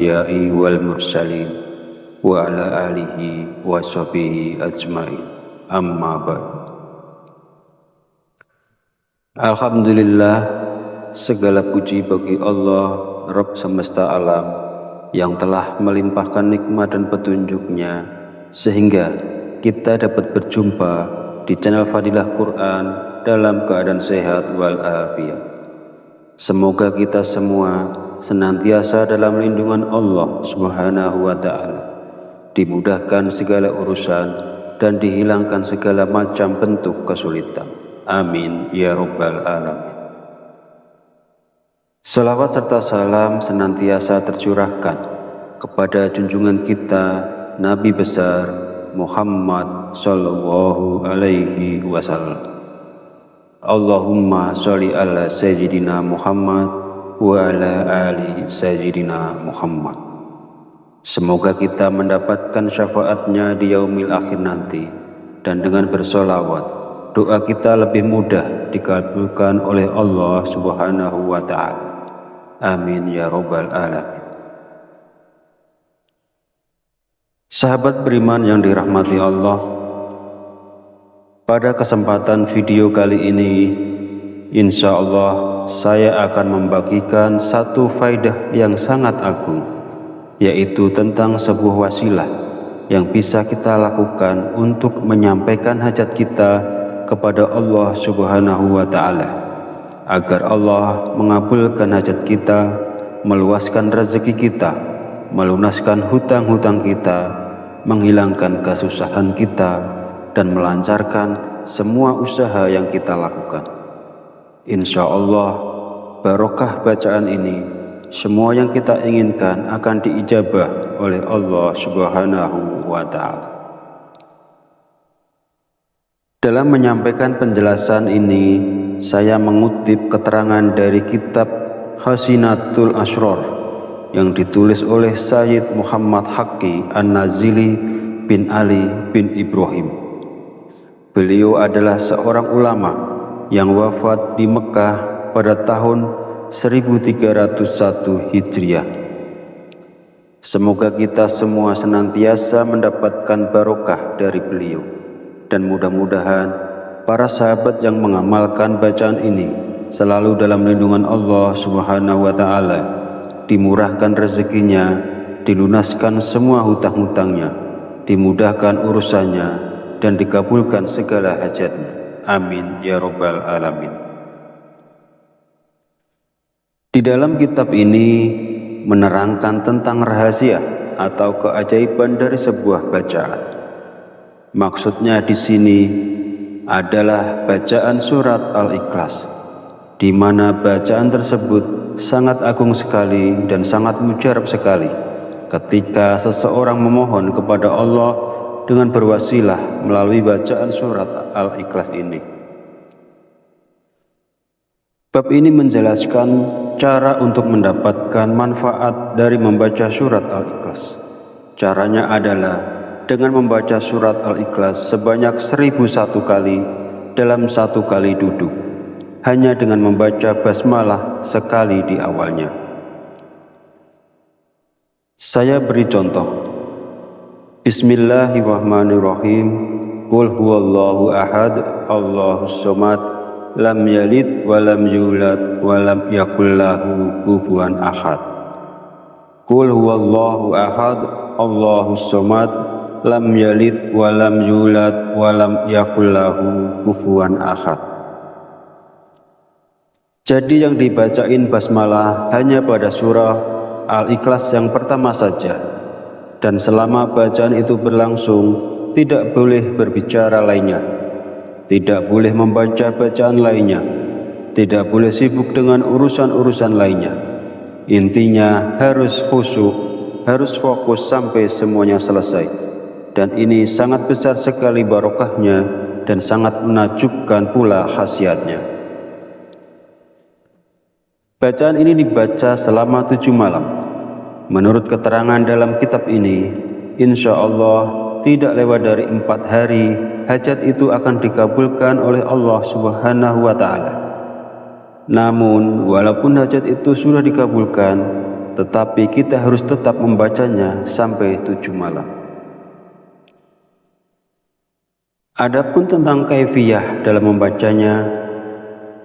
anbiya'i wal mursalin wa ala alihi wa sahbihi ajmain, amma ba'd. Alhamdulillah, segala puji bagi Allah Rabb semesta alam yang telah melimpahkan nikmat dan petunjuknya sehingga kita dapat berjumpa di channel Fadilah Quran dalam keadaan sehat walafiat. Semoga kita semua senantiasa dalam lindungan Allah Subhanahu wa Ta'ala, dimudahkan segala urusan dan dihilangkan segala macam bentuk kesulitan. Amin ya Rabbal Alamin. Salawat serta salam senantiasa tercurahkan kepada junjungan kita Nabi besar Muhammad sallallahu alaihi wasallam. Allahumma sholli ala sayyidina Muhammad wa ala ali sayyidina Muhammad. Semoga kita mendapatkan syafaatnya di yaumil akhir nanti, dan dengan bersolawat doa kita lebih mudah dikabulkan oleh Allah Subhanahu wa Ta'ala. Amin ya Rabbal Alamin. Sahabat beriman yang dirahmati Allah, pada kesempatan video kali ini insya Allah saya akan membagikan satu faidah yang sangat agung, yaitu tentang sebuah wasilah yang bisa kita lakukan untuk menyampaikan hajat kita kepada Allah Subhanahu wa Ta'ala, agar Allah mengabulkan hajat kita, meluaskan rezeki kita, melunaskan hutang-hutang kita, menghilangkan kesusahan kita, dan melancarkan semua usaha yang kita lakukan. Insya Allah, barokah bacaan ini, semua yang kita inginkan akan diijabah oleh Allah Subhanahu wa Ta'ala. Dalam menyampaikan penjelasan ini, saya mengutip keterangan dari kitab Hasinatul Asrar yang ditulis oleh Sayyid Muhammad Haqqi An-Nazili bin Ali bin Ibrahim. Beliau adalah seorang ulama yang wafat di Mekah pada tahun 1301 Hijriah. Semoga kita semua senantiasa mendapatkan barokah dari beliau, dan mudah-mudahan para sahabat yang mengamalkan bacaan ini selalu dalam lindungan Allah Subhanahu wa Ta'ala, dimurahkan rezekinya, dilunaskan semua hutang-hutangnya, dimudahkan urusannya, dan dikabulkan segala hajatnya. Amin ya Rabbal Alamin. Di dalam kitab ini menerangkan tentang rahasia atau keajaiban dari sebuah bacaan. Maksudnya di sini adalah bacaan surat Al-Ikhlas, di mana bacaan tersebut sangat agung sekali dan sangat mujarab sekali ketika seseorang memohon kepada Allah dengan berwasilah melalui bacaan surat Al-Ikhlas ini. Bab ini menjelaskan cara untuk mendapatkan manfaat dari membaca surat Al-Ikhlas. Caranya adalah dengan membaca surat Al-Ikhlas sebanyak 1001 kali dalam satu kali duduk, hanya dengan membaca basmalah sekali di awalnya. Saya beri contoh. Bismillahirrahmanirrahim. Qul huwallahu ahad, Allahus samad, lam yalid wa lam yulad wa lam yakul lahu kufuwan ahad. Qul huwallahu ahad, Allahus samad, lam yalid wa lam yulad wa lam yakul lahu kufuwan ahad. Jadi yang dibacain basmalah hanya pada surah Al-Ikhlas yang pertama saja, dan selama bacaan itu berlangsung tidak boleh berbicara lainnya, tidak boleh membaca bacaan lainnya, tidak boleh sibuk dengan urusan-urusan lainnya. Intinya harus khusyuk, harus fokus sampai semuanya selesai, dan ini sangat besar sekali barokahnya dan sangat menakjubkan pula khasiatnya. Bacaan ini dibaca selama 7 malam. Menurut keterangan dalam kitab ini, insya Allah tidak lewat dari 4 hari, hajat itu akan dikabulkan oleh Allah Subhanahu wa Ta'ala. Namun, walaupun hajat itu sudah dikabulkan, tetapi kita harus tetap membacanya sampai 7 malam. Adapun tentang kaifiyah dalam membacanya,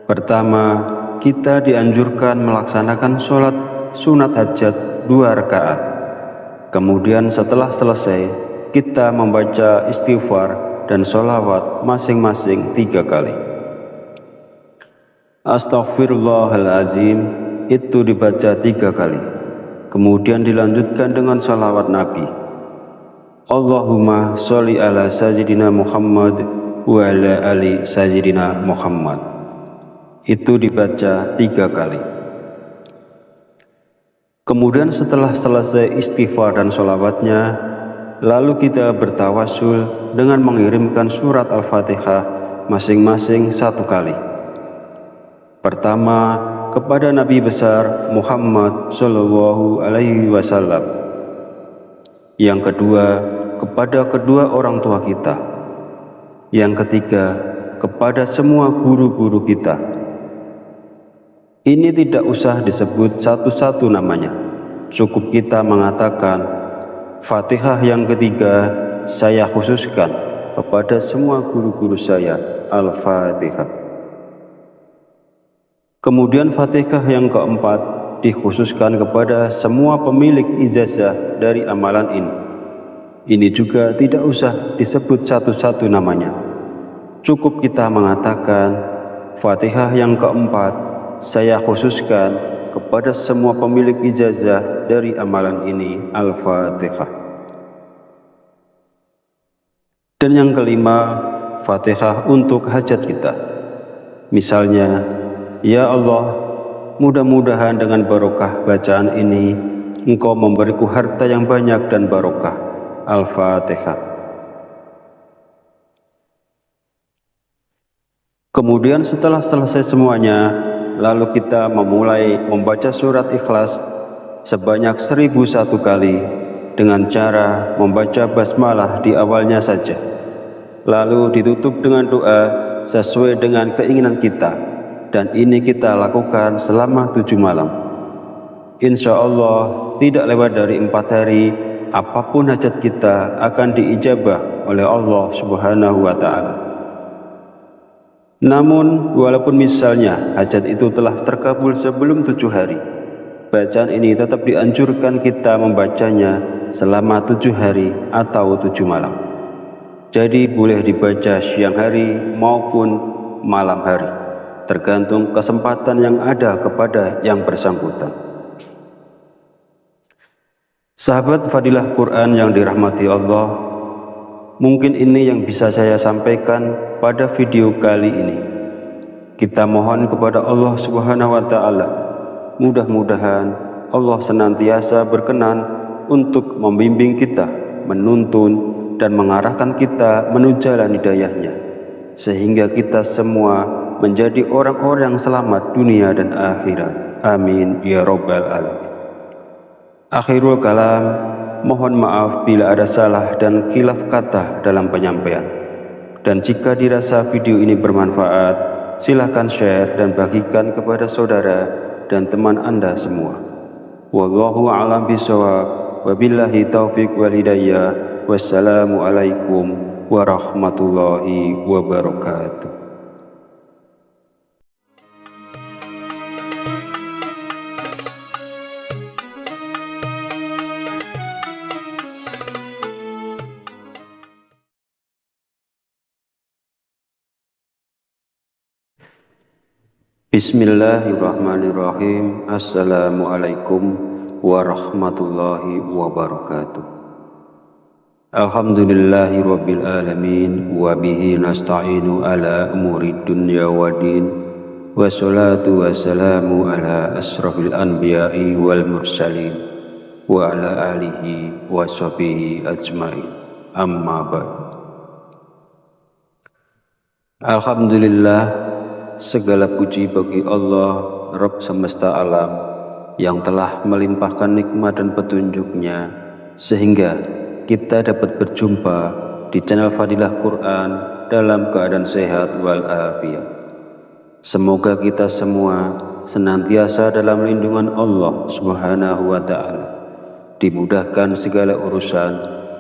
pertama, kita dianjurkan melaksanakan sholat sunat hajat 2 rakaat. Kemudian setelah selesai, kita membaca istighfar dan sholawat masing-masing 3 kali. Astaghfirullahalazim itu dibaca 3 kali. Kemudian dilanjutkan dengan sholawat Nabi. Allahumma sholli ala sayyidina Muhammad wa ala ali sayyidina Muhammad. Itu dibaca 3 kali. Kemudian setelah selesai istighfar dan sholawatnya, lalu kita bertawasul dengan mengirimkan surat Al-Fatihah masing-masing 1 kali. Pertama, kepada Nabi besar Muhammad Shallallahu Alaihi Wasallam. Yang kedua, kepada kedua orang tua kita. Yang ketiga, kepada semua guru-guru kita. Ini tidak usah disebut satu-satu namanya. Cukup kita mengatakan, Fatihah yang ketiga saya khususkan kepada semua guru-guru saya, Al-Fatihah. Kemudian Fatihah yang keempat dikhususkan kepada semua pemilik ijazah dari amalan ini. Ini juga tidak usah disebut satu-satu namanya. Cukup kita mengatakan, Fatihah yang keempat saya khususkan kepada semua pemilik ijazah dari amalan ini, Al-Fatihah. Dan yang kelima, Fatihah untuk hajat kita. Misalnya, ya Allah, mudah-mudahan dengan barokah bacaan ini, Engkau memberiku harta yang banyak dan barokah. Al-Fatihah. Kemudian setelah selesai semuanya, lalu kita memulai membaca surat Ikhlas sebanyak 1001 kali dengan cara membaca basmalah di awalnya saja. Lalu ditutup dengan doa sesuai dengan keinginan kita. Dan ini kita lakukan selama 7 malam. Insya Allah tidak lewat dari 4 hari, apapun hajat kita akan diijabah oleh Allah Subhanahu wa Ta'ala. Namun walaupun misalnya hajat itu telah terkabul sebelum 7 hari, bacaan ini tetap dianjurkan kita membacanya selama 7 hari atau 7 malam. Jadi boleh dibaca siang hari maupun malam hari, tergantung kesempatan yang ada kepada yang bersangkutan. Sahabat Fadilah Quran yang dirahmati Allah, mungkin ini yang bisa saya sampaikan pada video kali ini. Kita mohon kepada Allah Subhanahu wa Ta'ala, mudah-mudahan Allah senantiasa berkenan untuk membimbing kita, menuntun dan mengarahkan kita menuju jalan hidayahnya, sehingga kita semua menjadi orang-orang yang selamat dunia dan akhirat. Amin ya rabbal alamin. Akhirul kalam, mohon maaf bila ada salah dan khilaf kata dalam penyampaian. Dan jika dirasa video ini bermanfaat, silakan share dan bagikan kepada saudara dan teman Anda semua. Wallahu a'lam bishawab. Wabillahi taufiq wal hidayah. Wassalamualaikum warahmatullahi wabarakatuh. Bismillahirrahmanirrahim. Assalamualaikum warahmatullahi wabarakatuh. Alhamdulillahi rabbil alamin, wa bihi nasta'inu ala umuri dunya waddin, wassalatu wassalamu ala asrafil anbiya'i wal mursalin, wa ala alihi wa sahbihi ajmain. Amma ba'd. Alhamdulillah, segala puji bagi Allah, Rabb semesta alam, yang telah melimpahkan nikmat dan petunjuknya, sehingga kita dapat berjumpa di channel Fadilah Quran dalam keadaan sehat walafiat. Semoga kita semua senantiasa dalam lindungan Allah Subhanahu wa Ta'ala, dimudahkan segala urusan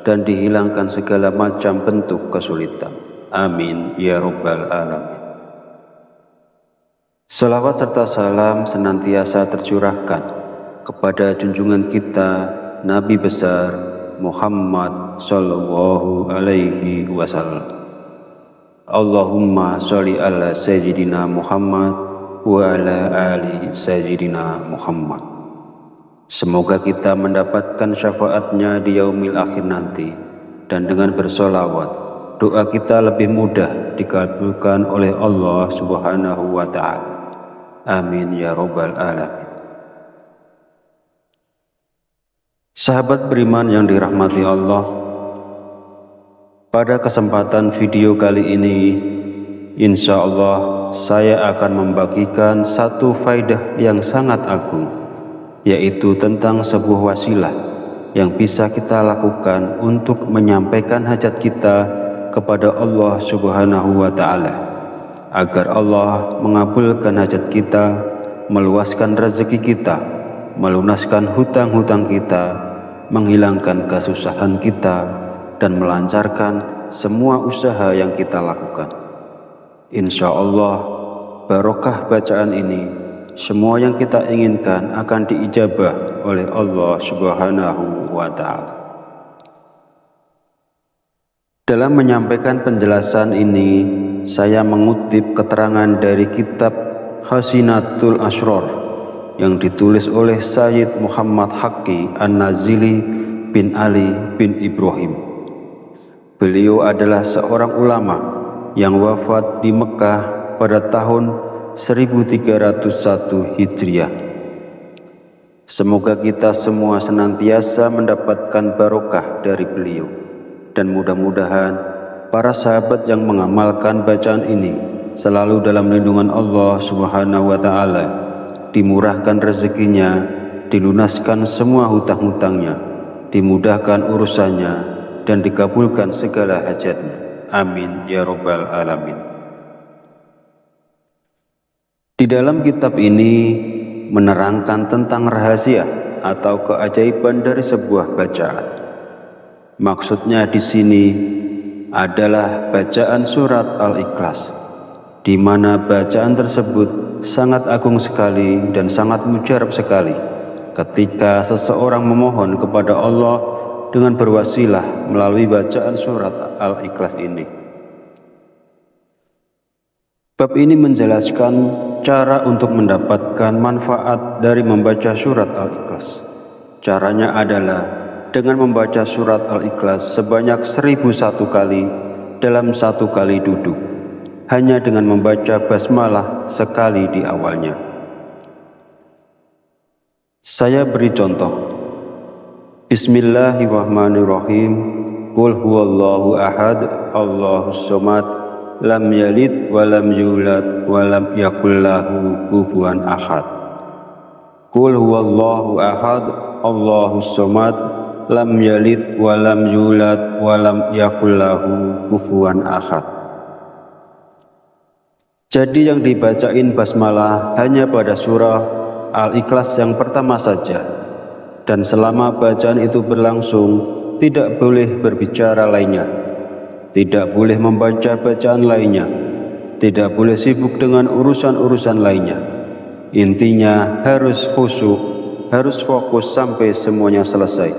dan dihilangkan segala macam bentuk kesulitan. Amin ya Rabbal Alamin. Salawat serta salam senantiasa tercurahkan kepada junjungan kita Nabi besar Muhammad sallallahu alaihi wasallam. Allahumma sholli ala sayyidina Muhammad wa ala ali sayyidina Muhammad. Semoga kita mendapatkan syafaatnya di yaumil akhir nanti, dan dengan bersolawat doa kita lebih mudah dikabulkan oleh Allah Subhanahu wa Ta'ala. Amin ya Rabbal Alamin. Sahabat beriman yang dirahmati Allah, pada kesempatan video kali ini, insya Allah saya akan membagikan satu faidah yang sangat agung, yaitu tentang sebuah wasilah yang bisa kita lakukan untuk menyampaikan hajat kita kepada Allah Subhanahu wa Ta'ala, agar Allah mengabulkan hajat kita, meluaskan rezeki kita, melunaskan hutang-hutang kita, menghilangkan kesusahan kita, dan melancarkan semua usaha yang kita lakukan. Insya Allah, barokah bacaan ini, semua yang kita inginkan akan diijabah oleh Allah Subhanahu wa Ta'ala. Dalam menyampaikan penjelasan ini, saya mengutip keterangan dari kitab Hasinatul Asrar yang ditulis oleh Sayyid Muhammad Haqqi An-Nazili bin Ali bin Ibrahim. Beliau adalah seorang ulama yang wafat di Mekah pada tahun 1301 Hijriah. Semoga kita semua senantiasa mendapatkan barokah dari beliau, dan mudah-mudahan para sahabat yang mengamalkan bacaan ini selalu dalam lindungan Allah Subhanahu wa Ta'ala, dimurahkan rezekinya, dilunaskan semua hutang-hutangnya, dimudahkan urusannya, dan dikabulkan segala hajatnya. Amin ya Rabbal Alamin. Di dalam kitab ini menerangkan tentang rahasia atau keajaiban dari sebuah bacaan. Maksudnya di sini adalah bacaan surat Al-Ikhlas, di mana bacaan tersebut sangat agung sekali dan sangat mujarab sekali ketika seseorang memohon kepada Allah dengan berwasilah melalui bacaan surat Al-Ikhlas ini. Bab ini menjelaskan cara untuk mendapatkan manfaat dari membaca surat Al-Ikhlas. Caranya adalah dengan membaca surat Al-Ikhlas sebanyak 1001 kali dalam satu kali duduk, hanya dengan membaca basmalah sekali di awalnya. Saya beri contoh. Bismillahirrahmanirrahim. Qul huwallahu ahad, Allahus somad, lam yalid wa lam yulad wa lam yakul lahu kufuwan ahad. Qul huwallahu ahad, Allahus somad, lam yalid wa lam yulad wa lam yakul lahu kufuwan ahad. Jadi yang dibacain basmalah hanya pada surah Al-Ikhlas yang pertama saja, dan selama bacaan itu berlangsung tidak boleh berbicara lainnya, tidak boleh membaca bacaan lainnya, tidak boleh sibuk dengan urusan-urusan lainnya. Intinya harus khusyuk, harus fokus sampai semuanya selesai.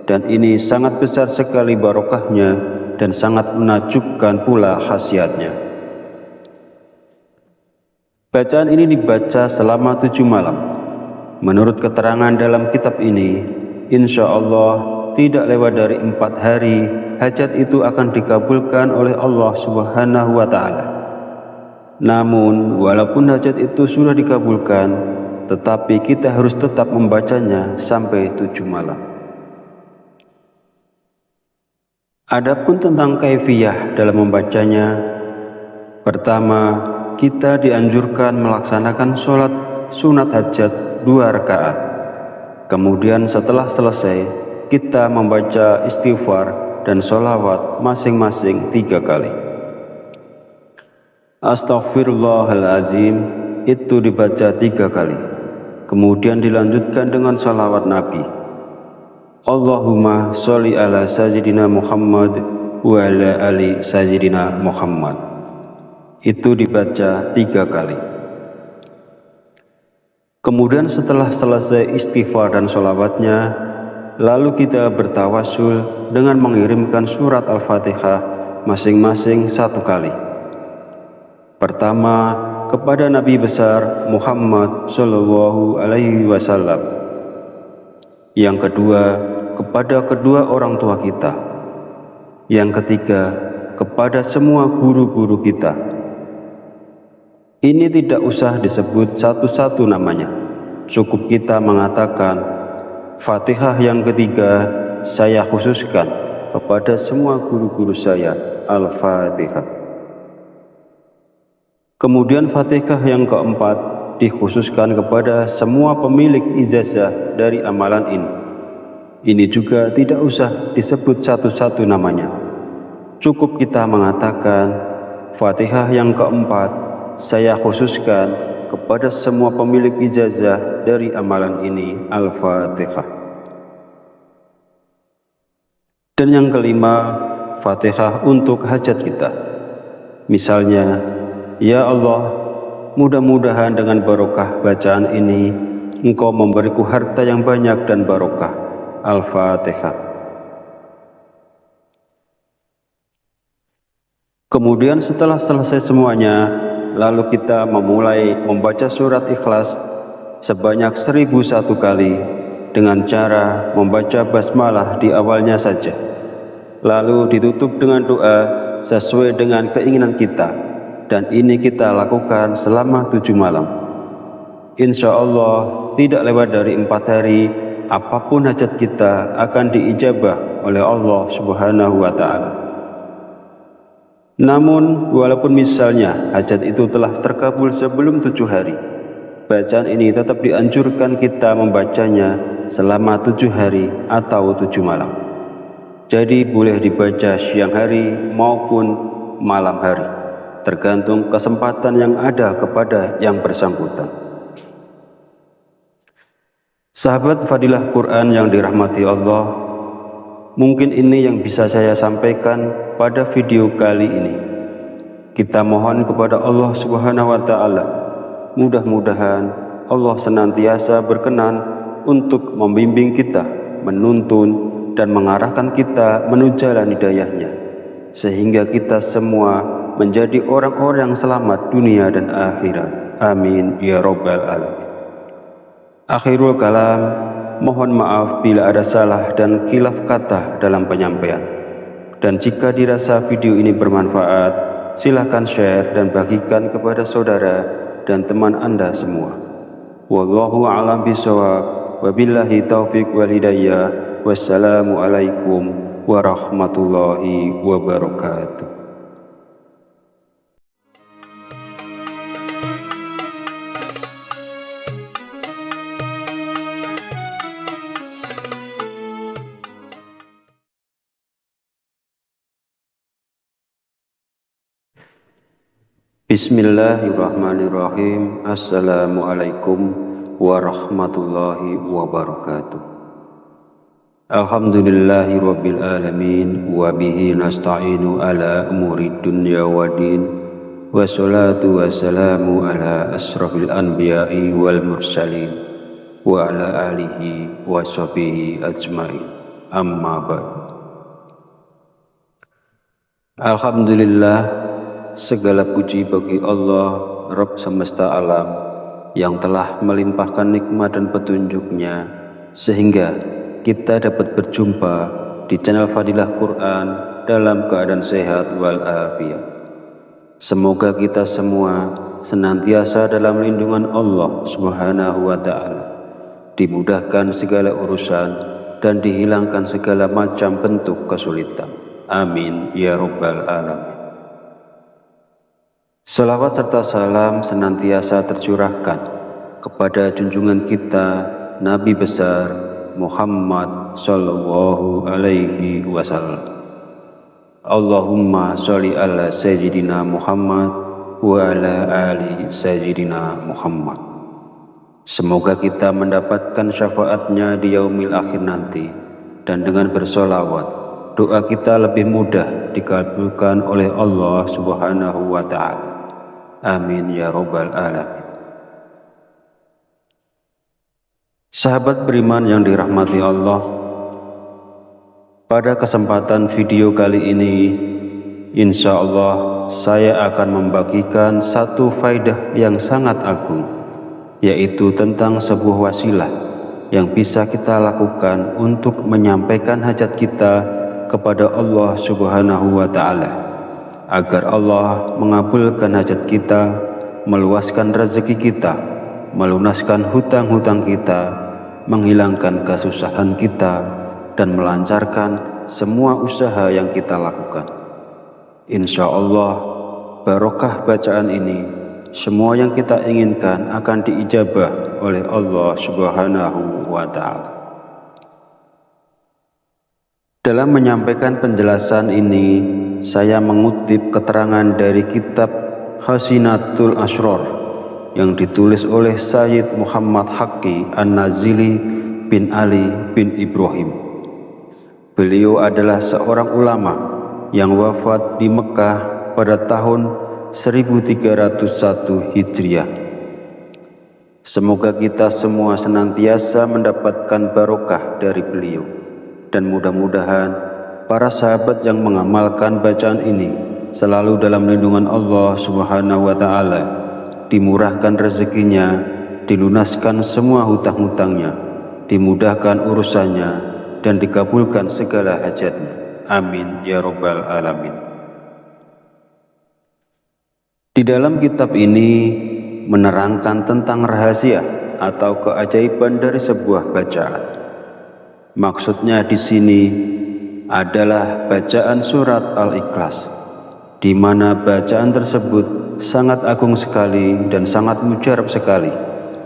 Dan ini sangat besar sekali barokahnya dan sangat menakjubkan pula khasiatnya. Bacaan ini dibaca selama 7 malam. Menurut keterangan dalam kitab ini, insya Allah tidak lewat dari 4 hari, hajat itu akan dikabulkan oleh Allah Subhanahu wa Ta'ala. Namun, walaupun hajat itu sudah dikabulkan, tetapi kita harus tetap membacanya sampai 7 malam. Adapun tentang kaifiyah dalam membacanya, pertama, kita dianjurkan melaksanakan sholat sunat hajat 2 rakaat. Kemudian setelah selesai, kita membaca istighfar dan sholawat masing-masing 3 kali. Astaghfirullahalazim, itu dibaca 3 kali. Kemudian dilanjutkan dengan salawat Nabi. Allahumma sholli ala sayyidina Muhammad wa ala ali sayyidina Muhammad. Itu dibaca 3 kali. Kemudian setelah selesai istighfar dan sholawatnya, lalu kita bertawasul dengan mengirimkan surat Al-Fatihah masing-masing 1 kali. Pertama, kepada Nabi besar Muhammad Shallallahu Alaihi Wasallam. Yang kedua, kepada kedua orang tua kita. Yang ketiga, kepada semua guru-guru kita. Ini tidak usah disebut satu-satu namanya. Cukup kita mengatakan, Fatihah yang ketiga saya khususkan kepada semua guru-guru saya, Al-Fatihah. Kemudian Fatihah yang keempat dikhususkan kepada semua pemilik ijazah dari amalan ini. Ini juga tidak usah disebut satu-satu namanya. Cukup kita mengatakan, Fatihah yang keempat saya khususkan kepada semua pemilik ijazah dari amalan ini, Al-Fatihah. Dan yang kelima, Fatihah untuk hajat kita. Misalnya, ya Allah, mudah-mudahan dengan barokah bacaan ini, Engkau memberiku harta yang banyak dan barokah. Al-Fatihah. Kemudian setelah selesai semuanya, lalu kita memulai membaca surat Ikhlas sebanyak 1001 kali dengan cara membaca basmalah di awalnya saja. Lalu ditutup dengan doa sesuai dengan keinginan kita. Dan ini kita lakukan selama 7 malam. Insya Allah tidak lewat dari 4 hari, apapun hajat kita akan diijabah oleh Allah Subhanahu wa Ta'ala. Namun walaupun misalnya hajat itu telah terkabul sebelum 7 hari, bacaan ini tetap dianjurkan kita membacanya selama 7 hari atau 7 malam. Jadi boleh dibaca siang hari maupun malam hari, tergantung kesempatan yang ada kepada yang bersangkutan. Sahabat Fadilah Quran yang dirahmati Allah, mungkin ini yang bisa saya sampaikan pada video kali ini. Kita mohon kepada Allah Subhanahu wa Ta'ala, mudah-mudahan Allah senantiasa berkenan untuk membimbing kita, menuntun dan mengarahkan kita menuju jalan hidayahnya, sehingga kita semua menjadi orang-orang yang selamat dunia dan akhirat. Amin ya rabbal alamin. Akhirul kalam, mohon maaf bila ada salah dan khilaf kata dalam penyampaian. Dan jika dirasa video ini bermanfaat, silakan share dan bagikan kepada saudara dan teman Anda semua. Wallahu a'lam bishawab. Wabillahi taufiq wal hidayah. Wassalamualaikum warahmatullahi wabarakatuh. Bismillahirrahmanirrahim. Assalamualaikum warahmatullahi wabarakatuh. Alhamdulillahi rabbil alamin, wa bihi nasta'inu ala umuri dunya waddin, wassalatu wassalamu ala asrafil anbiya'i wal mursalin, wa ala alihi wa sahbihi ajmain. Amma ba'd. Alhamdulillah, segala puji bagi Allah, Rabb semesta alam, yang telah melimpahkan nikmat dan petunjuknya, sehingga kita dapat berjumpa di channel Fadilah Quran dalam keadaan sehat walafiat. Semoga kita semua senantiasa dalam lindungan Allah Subhanahu wa Ta'ala, dimudahkan segala urusan dan dihilangkan segala macam bentuk kesulitan. Amin ya rabbal alamin. Salawat serta salam senantiasa tercurahkan kepada junjungan kita Nabi besar Muhammad Sallallahu Alaihi Wasallam. Allahumma sholli ala Sayyidina Muhammad wa ala ali sayyidina Muhammad. Semoga kita mendapatkan syafaatnya di yaumil akhir nanti, dan dengan bersolawat, doa kita lebih mudah dikabulkan oleh Allah Subhanahu wa Ta'ala. Amin ya Rabbal Alamin. Sahabat beriman yang dirahmati Allah, pada kesempatan video kali ini, insya Allah saya akan membagikan satu faidah yang sangat agung, yaitu tentang sebuah wasilah yang bisa kita lakukan untuk menyampaikan hajat kita kepada Allah Subhanahu wa Ta'ala, agar Allah mengabulkan hajat kita, meluaskan rezeki kita, melunaskan hutang-hutang kita, menghilangkan kesusahan kita, dan melancarkan semua usaha yang kita lakukan. Insya Allah, barokah bacaan ini, semua yang kita inginkan akan diijabah oleh Allah Subhanahu wa Ta'ala. Dalam menyampaikan penjelasan ini, saya mengutip keterangan dari kitab Hasinatul Asrar yang ditulis oleh Sayyid Muhammad Haqqi An-Nazili bin Ali bin Ibrahim. Beliau adalah seorang ulama yang wafat di Mekah pada tahun 1301 Hijriah. Semoga kita semua senantiasa mendapatkan barokah dari beliau, dan mudah-mudahan para sahabat yang mengamalkan bacaan ini selalu dalam lindungan Allah Subhanahu wa Ta'ala, dimurahkan rezekinya, dilunaskan semua hutang-hutangnya, dimudahkan urusannya, dan dikabulkan segala hajatnya. Amin ya Rabbal Alamin. Di dalam kitab ini menerangkan tentang rahasia atau keajaiban dari sebuah bacaan. Maksudnya di sini adalah bacaan surat Al-Ikhlas, di mana bacaan tersebut sangat agung sekali dan sangat mujarab sekali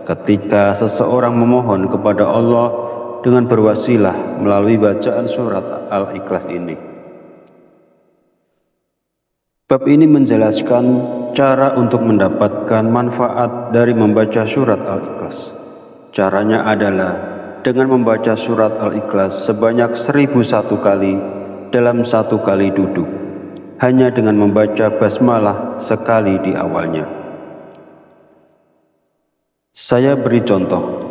ketika seseorang memohon kepada Allah dengan berwasilah melalui bacaan surat Al-Ikhlas ini. Bab ini menjelaskan cara untuk mendapatkan manfaat dari membaca surat Al-Ikhlas. Caranya adalah dengan membaca surat Al-Ikhlas sebanyak 1001 kali dalam satu kali duduk, hanya dengan membaca basmalah sekali di awalnya. Saya beri contoh.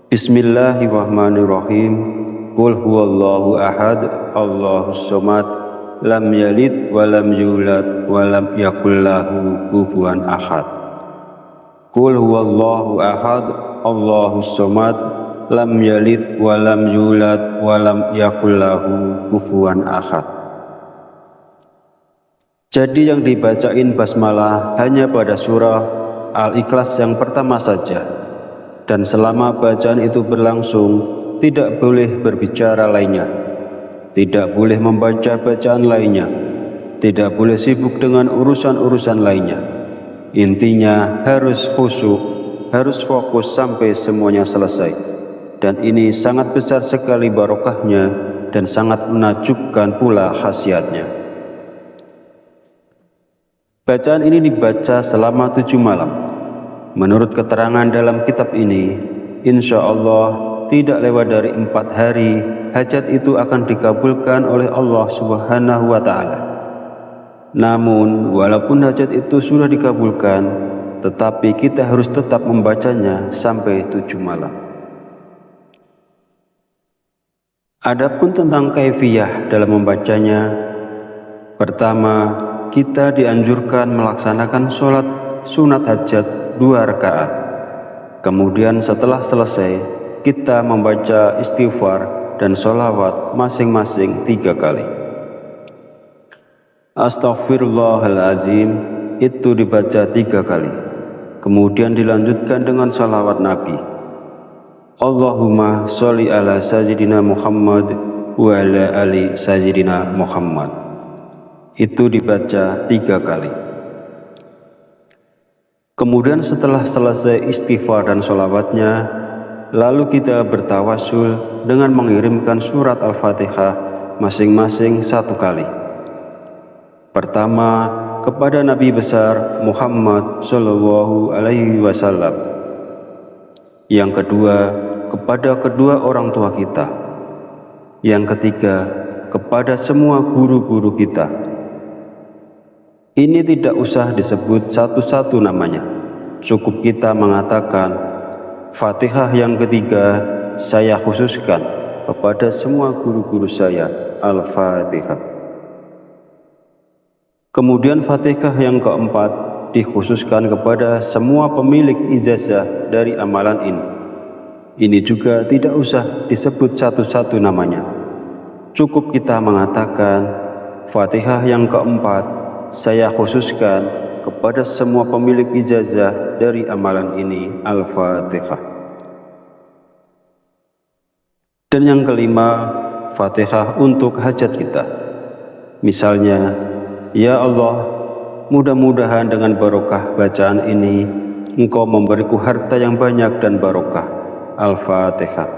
Bismillahirrahmanirrahim. Qul huwallahu ahad, Allahus somad, lam yalid walam yulad walam yakul lahu kufuwan ahad. Qul huwallahu ahad, Allahus somad, lam yalid walam yulad walam yakul lahu kufuwan ahad. Jadi yang dibacain basmalah hanya pada surah Al-Ikhlas yang pertama saja, dan selama bacaan itu berlangsung tidak boleh berbicara lainnya, tidak boleh membaca bacaan lainnya, tidak boleh sibuk dengan urusan-urusan lainnya. Intinya harus khusyuk, harus fokus sampai semuanya selesai. Dan ini sangat besar sekali barokahnya dan sangat menakjubkan pula khasiatnya. Bacaan ini dibaca selama 7 malam. Menurut keterangan dalam kitab ini, insya Allah tidak lewat dari 4 hari, hajat itu akan dikabulkan oleh Allah Subhanahu wa Ta'ala. Namun, walaupun hajat itu sudah dikabulkan, tetapi kita harus tetap membacanya sampai 7 malam. Adapun tentang kaifiyah dalam membacanya, pertama, kita dianjurkan melaksanakan sholat sunat hajat 2 rakaat. Kemudian setelah selesai, kita membaca istighfar dan sholawat masing-masing 3 kali. Astaghfirullahalazim itu dibaca 3 kali. Kemudian dilanjutkan dengan sholawat Nabi. Allahumma sholli ala sayyidina Muhammad wa ala ali sayyidina Muhammad. Itu dibaca 3 kali. Kemudian setelah selesai istighfar dan sholawatnya, lalu kita bertawasul dengan mengirimkan surat Al-Fatihah masing-masing 1 kali. Pertama, kepada Nabi besar Muhammad Shallallahu Alaihi Wasallam. Yang kedua, kepada kedua orang tua kita. Yang ketiga, kepada semua guru-guru kita. Ini tidak usah disebut satu-satu namanya. Cukup kita mengatakan, Fatihah yang ketiga saya khususkan kepada semua guru-guru saya, Al-Fatihah. Kemudian Fatihah yang keempat dikhususkan kepada semua pemilik ijazah dari amalan ini. Ini juga tidak usah disebut satu-satu namanya. Cukup kita mengatakan, Fatihah yang keempat saya khususkan kepada semua pemilik ijazah dari amalan ini, Al-Fatihah. Dan yang kelima, Fatihah untuk hajat kita. Misalnya, ya Allah, mudah-mudahan dengan barokah bacaan ini, Engkau memberiku harta yang banyak dan barokah. Al-Fatihah.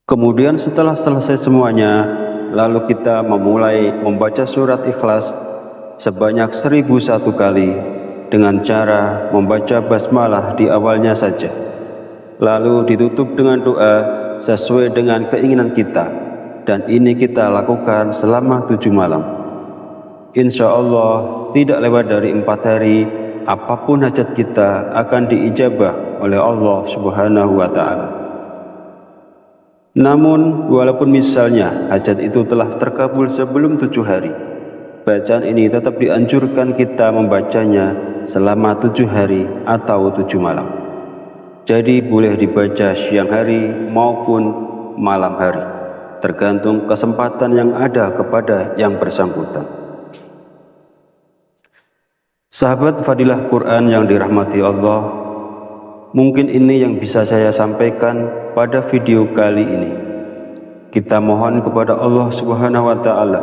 Kemudian setelah selesai semuanya, lalu kita memulai membaca surat Ikhlas sebanyak 1001 kali dengan cara membaca basmalah di awalnya saja. Lalu ditutup dengan doa sesuai dengan keinginan kita. Dan ini kita lakukan selama 7 malam. Insya Allah tidak lewat dari 4 hari, apapun hajat kita akan diijabah oleh Allah Subhanahu wa Ta'ala. Namun walaupun misalnya hajat itu telah terkabul sebelum 7 hari, bacaan ini tetap dianjurkan kita membacanya selama 7 hari atau 7 malam. Jadi boleh dibaca siang hari maupun malam hari, tergantung kesempatan yang ada kepada yang bersangkutan. Sahabat Fadilah Quran yang dirahmati Allah, mungkin ini yang bisa saya sampaikan pada video kali ini. Kita mohon kepada Allah Subhanahu wa Ta'ala,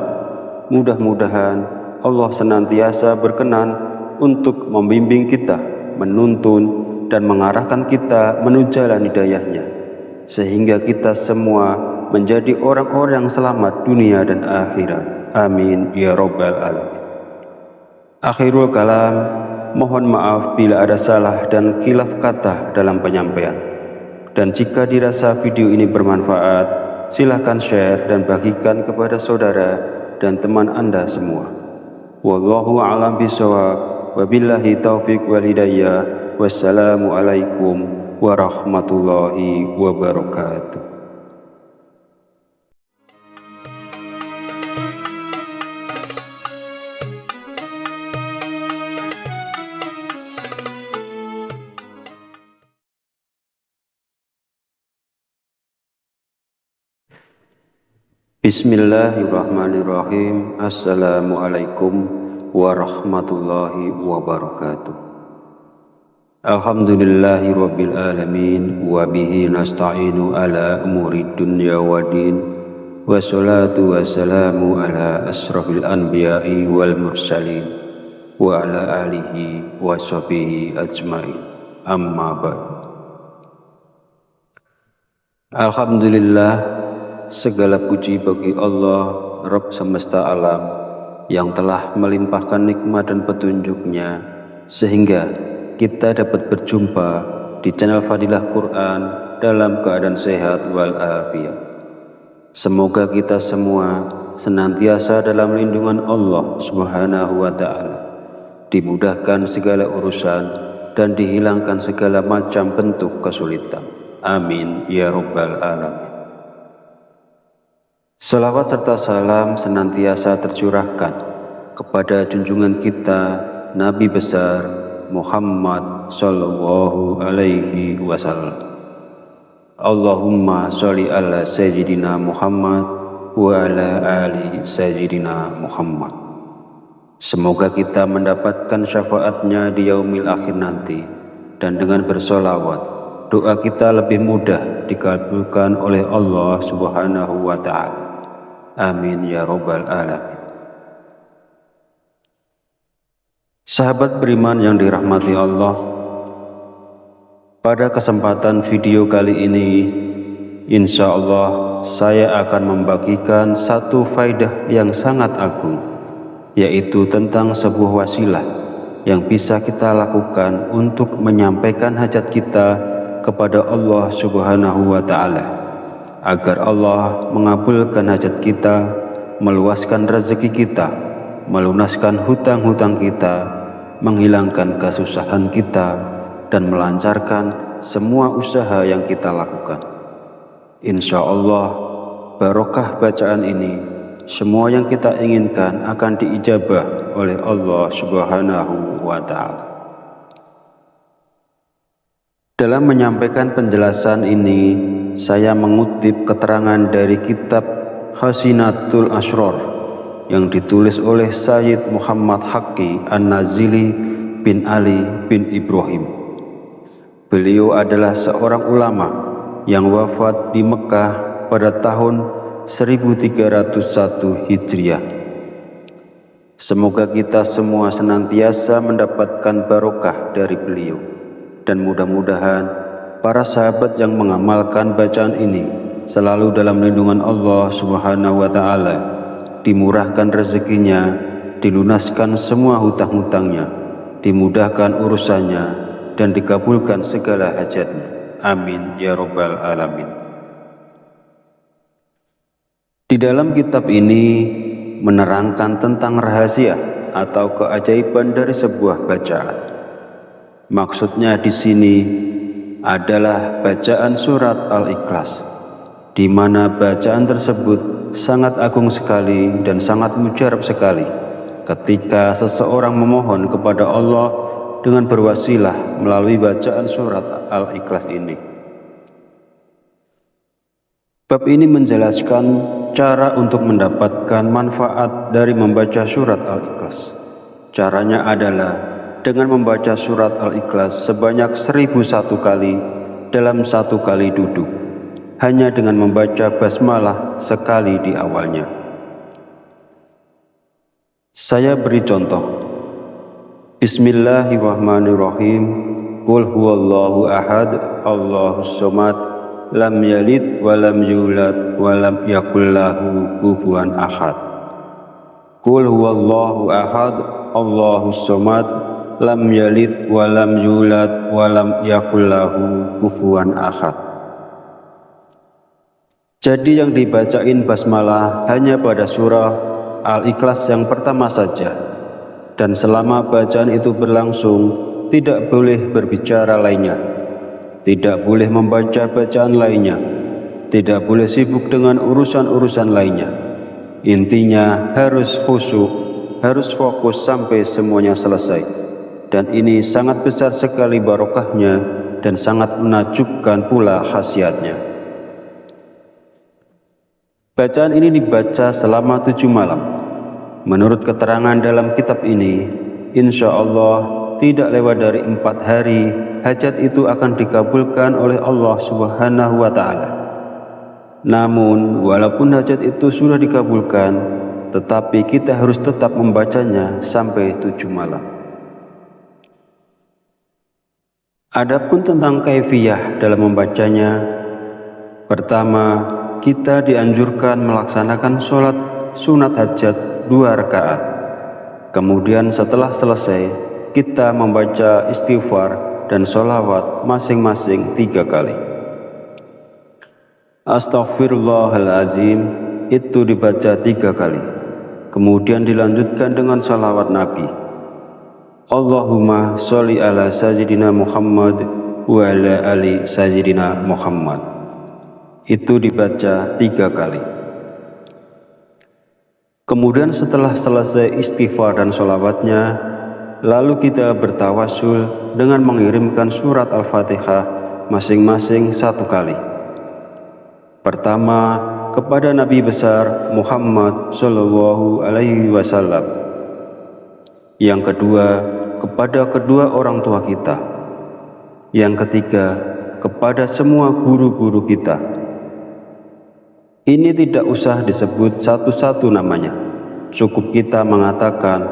mudah-mudahan Allah senantiasa berkenan untuk membimbing kita, menuntun dan mengarahkan kita menuju jalan hidayahnya, sehingga kita semua menjadi orang-orang yang selamat dunia dan akhirat. Amin ya rabbal alamin. Akhirul kalam, mohon maaf bila ada salah dan khilaf kata dalam penyampaian. Dan jika dirasa video ini bermanfaat, silakan share dan bagikan kepada saudara dan teman Anda semua. Wallahu a'lam bishawab. Wabillahi taufiq wal hidayah. Wassalamualaikum warahmatullahi wabarakatuh. Bismillahirrahmanirrahim. Assalamualaikum warahmatullahi wabarakatuh. Alhamdulillahi rabbil alamin, wa bihi nasta'inu ala umuri dunya waddin, wassalatu wassalamu ala asrafil anbiya'i wal mursalin, wa ala alihi wa sahbihi ajmain. Amma ba'd. Alhamdulillah, segala puji bagi Allah, Rabb semesta alam, yang telah melimpahkan nikmat dan petunjuknya, sehingga kita dapat berjumpa di channel Fadilah Quran dalam keadaan sehat walafiat. Semoga kita semua senantiasa dalam lindungan Allah Subhanahu wa Ta'ala, dimudahkan segala urusan dan dihilangkan segala macam bentuk kesulitan. Amin ya rabbal alamin. Salawat serta salam senantiasa tercurahkan kepada junjungan kita Nabi besar Muhammad Sallallahu Alaihi Wasallam. Allahumma sholli ala Sayyidina Muhammad wa ala ali Sayyidina Muhammad. Semoga kita mendapatkan syafaatnya di yaumil akhir nanti, dan dengan bersolawat doa kita lebih mudah dikabulkan oleh Allah Subhanahu wa Ta'ala. Amin ya rabbal alamin. Sahabat beriman yang dirahmati Allah, pada kesempatan video kali ini, insya Allah saya akan membagikan satu faidah yang sangat agung, yaitu tentang sebuah wasilah yang bisa kita lakukan untuk menyampaikan hajat kita kepada Allah Subhanahu wa Ta'ala, agar Allah mengabulkan hajat kita, meluaskan rezeki kita, melunaskan hutang-hutang kita, menghilangkan kesusahan kita, dan melancarkan semua usaha yang kita lakukan. Insya Allah, barokah bacaan ini, semua yang kita inginkan akan diijabah oleh Allah Subhanahu wa Ta'ala. Dalam menyampaikan penjelasan ini, saya mengutip keterangan dari kitab Hasinatul Asrar yang ditulis oleh Sayyid Muhammad Haqqi An-Nazili bin Ali bin Ibrahim. Beliau adalah seorang ulama yang wafat di Mekah pada tahun 1301 Hijriah. Semoga kita semua senantiasa mendapatkan barokah dari beliau, dan mudah-mudahan para sahabat yang mengamalkan bacaan ini selalu dalam lindungan Allah Subhanahu wa Ta'ala, dimurahkan rezekinya, dilunaskan semua hutang-hutangnya, dimudahkan urusannya, dan dikabulkan segala hajatnya. Amin ya Rabbal Alamin. Di dalam kitab ini menerangkan tentang rahasia atau keajaiban dari sebuah bacaan. Maksudnya di sini adalah bacaan surat Al-Ikhlas, di mana bacaan tersebut sangat agung sekali dan sangat mujarab sekali ketika seseorang memohon kepada Allah dengan berwasilah melalui bacaan surat Al-Ikhlas ini. Bab ini menjelaskan cara untuk mendapatkan manfaat dari membaca surat Al-Ikhlas. Caranya adalah dengan membaca surat Al-Ikhlas sebanyak 1001 kali dalam satu kali duduk, hanya dengan membaca basmalah sekali di awalnya. Saya beri contoh. Bismillahirrahmanirrahim. Qul huwallahu ahad, Allahus samad, lam yalid wa lam yulad wa lam yakul lahu kufuwan ahad. Qul huwallahu ahad, Allahus samad, lam yalid wa lam yulad wa lam yakul lahu kufuwan ahad. Jadi yang dibacain basmalah hanya pada surah Al-Ikhlas yang pertama saja, dan selama bacaan itu berlangsung tidak boleh berbicara lainnya, tidak boleh membaca bacaan lainnya, tidak boleh sibuk dengan urusan-urusan lainnya. Intinya harus khusyuk, harus fokus sampai semuanya selesai, dan ini sangat besar sekali barokahnya dan sangat menakjubkan pula khasiatnya. Bacaan ini dibaca selama 7 malam. Menurut keterangan dalam kitab ini, insya Allah tidak lewat dari 4 hari, hajat itu akan dikabulkan oleh Allah Subhanahu wa Ta'ala. Namun, walaupun hajat itu sudah dikabulkan, tetapi kita harus tetap membacanya sampai 7 malam. Adapun tentang kaifiyah dalam membacanya, pertama, kita dianjurkan melaksanakan sholat sunat hajat 2 rakaat. Kemudian setelah selesai, kita membaca istighfar dan sholawat masing-masing 3 kali. Astaghfirullahalazim itu dibaca 3 kali. Kemudian dilanjutkan dengan sholawat Nabi. Allahumma sholli ala sayyidina Muhammad wa ala ali sayyidina Muhammad. Itu dibaca 3 kali. Kemudian setelah selesai istighfar dan sholawatnya, lalu kita bertawasul dengan mengirimkan surat Al-Fatihah masing-masing 1 kali. Pertama, kepada Nabi besar Muhammad Sallallahu Alaihi Wasallam. Yang kedua, kepada kedua orang tua kita. Yang ketiga, kepada semua guru-guru kita. Ini tidak usah disebut satu-satu namanya. Cukup kita mengatakan,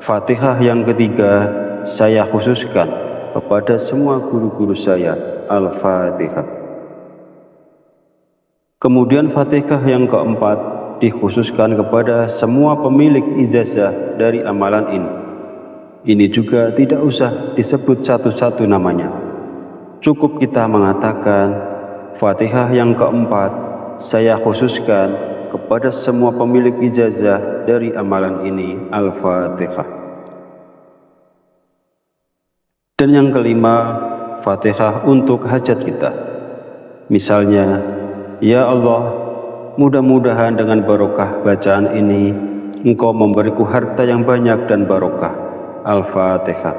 Fatihah yang ketiga saya khususkan kepada semua guru-guru saya. Al-Fatihah. Kemudian Fatihah yang keempat dikhususkan kepada semua pemilik ijazah dari amalan ini. Ini juga tidak usah disebut satu-satu namanya. Cukup kita mengatakan, Fatihah yang keempat saya khususkan kepada semua pemilik ijazah dari amalan ini. Al-Fatihah. Dan yang kelima, Fatihah untuk hajat kita. Misalnya, ya Allah, mudah-mudahan dengan barokah bacaan ini, Engkau memberiku harta yang banyak dan barokah. Al-Fatihah.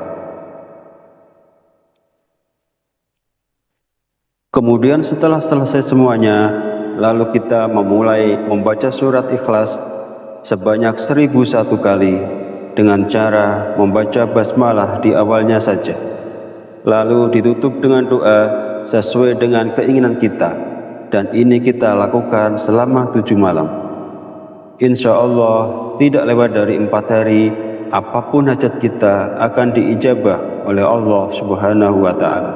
Kemudian setelah selesai semuanya, lalu kita memulai membaca surat Ikhlas sebanyak 1001 kali dengan cara membaca basmalah di awalnya saja. Lalu ditutup dengan doa sesuai dengan keinginan kita, dan ini kita lakukan selama 7 malam. Insya Allah tidak lewat dari 4 hari, apapun hajat kita akan diijabah oleh Allah Subhanahu wa Ta'ala.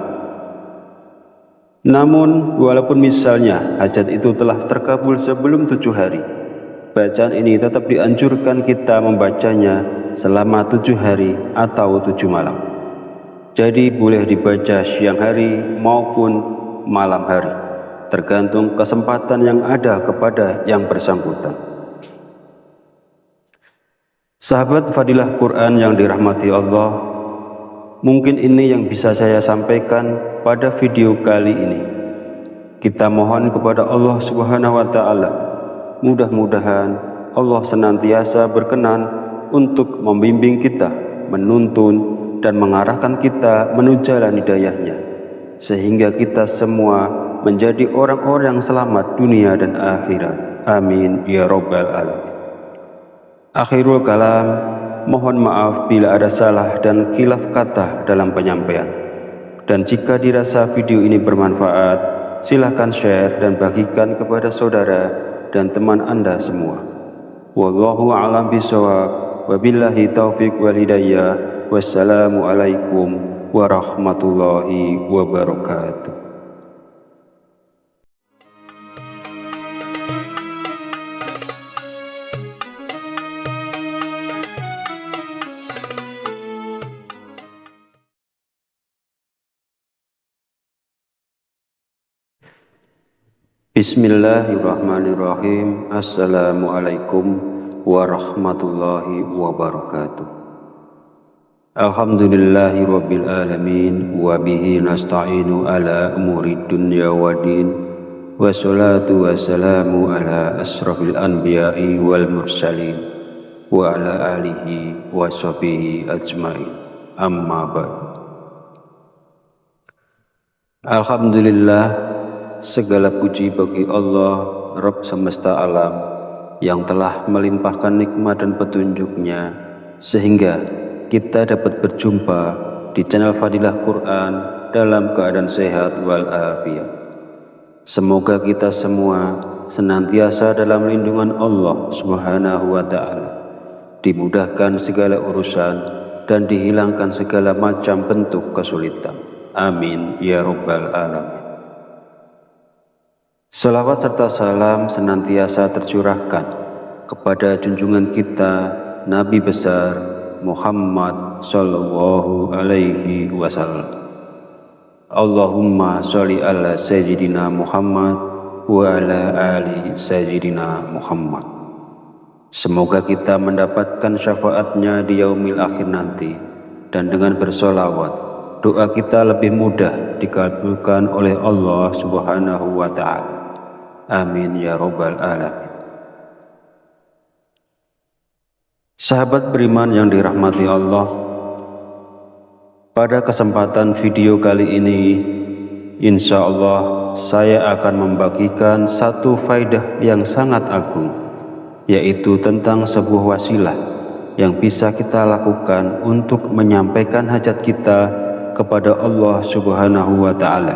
Namun, walaupun misalnya hajat itu telah terkabul sebelum 7 hari, bacaan ini tetap dianjurkan kita membacanya selama 7 hari atau 7 malam. Jadi boleh dibaca siang hari maupun malam hari, tergantung kesempatan yang ada kepada yang bersangkutan. Sahabat Fadilah Quran yang dirahmati Allah, mungkin ini yang bisa saya sampaikan pada video kali ini. Kita mohon kepada Allah Subhanahu wa Ta'ala, mudah-mudahan Allah senantiasa berkenan untuk membimbing kita, menuntun dan mengarahkan kita menuju jalan hidayahnya, sehingga kita semua menjadi orang-orang yang selamat dunia dan akhirat. Amin ya Rabbal Alamin. Akhirul kalam, mohon maaf bila ada salah dan khilaf kata dalam penyampaian. Dan jika dirasa video ini bermanfaat, silakan share dan bagikan kepada saudara dan teman Anda semua. Wallahu a'lam bishawab, wabillahi taufiq wal hidayah. Wassalamualaikum warahmatullahi wabarakatuh. Bismillahirrahmanirrahim. Assalamualaikum warahmatullahi wabarakatuh. Alhamdulillahi rabbil alamin, wa bihi nasta'inu ala umuri dunya waddin, wassalatu wassalamu ala asrafil anbiya'i wal mursalin, wa ala alihi wa sahbihi ajma'in. Amma ba'd. Alhamdulillah, segala puji bagi Allah, Rabb semesta alam, yang telah melimpahkan nikmat dan petunjuknya, sehingga kita dapat berjumpa di channel Fadilah Quran dalam keadaan sehat walafiat. Semoga kita semua senantiasa dalam lindungan Allah Subhanahu wa Ta'ala, dimudahkan segala urusan dan dihilangkan segala macam bentuk kesulitan. Amin ya Rabbal Alamin. Salawat serta salam senantiasa tercurahkan kepada junjungan kita Nabi besar Muhammad sallallahu alaihi wasallam. Allahumma sholli ala sayyidina Muhammad wa ala ali sayyidina Muhammad. Semoga kita mendapatkan syafaatnya di yaumil akhir nanti, dan dengan bersolawat doa kita lebih mudah dikabulkan oleh Allah Subhanahu wa Ta'ala. Amin ya Rabbal Alamin. Sahabat beriman yang dirahmati Allah, pada kesempatan video kali ini, insya Allah saya akan membagikan satu faidah yang sangat agung, yaitu tentang sebuah wasilah yang bisa kita lakukan untuk menyampaikan hajat kita kepada Allah Subhanahu wa Ta'ala,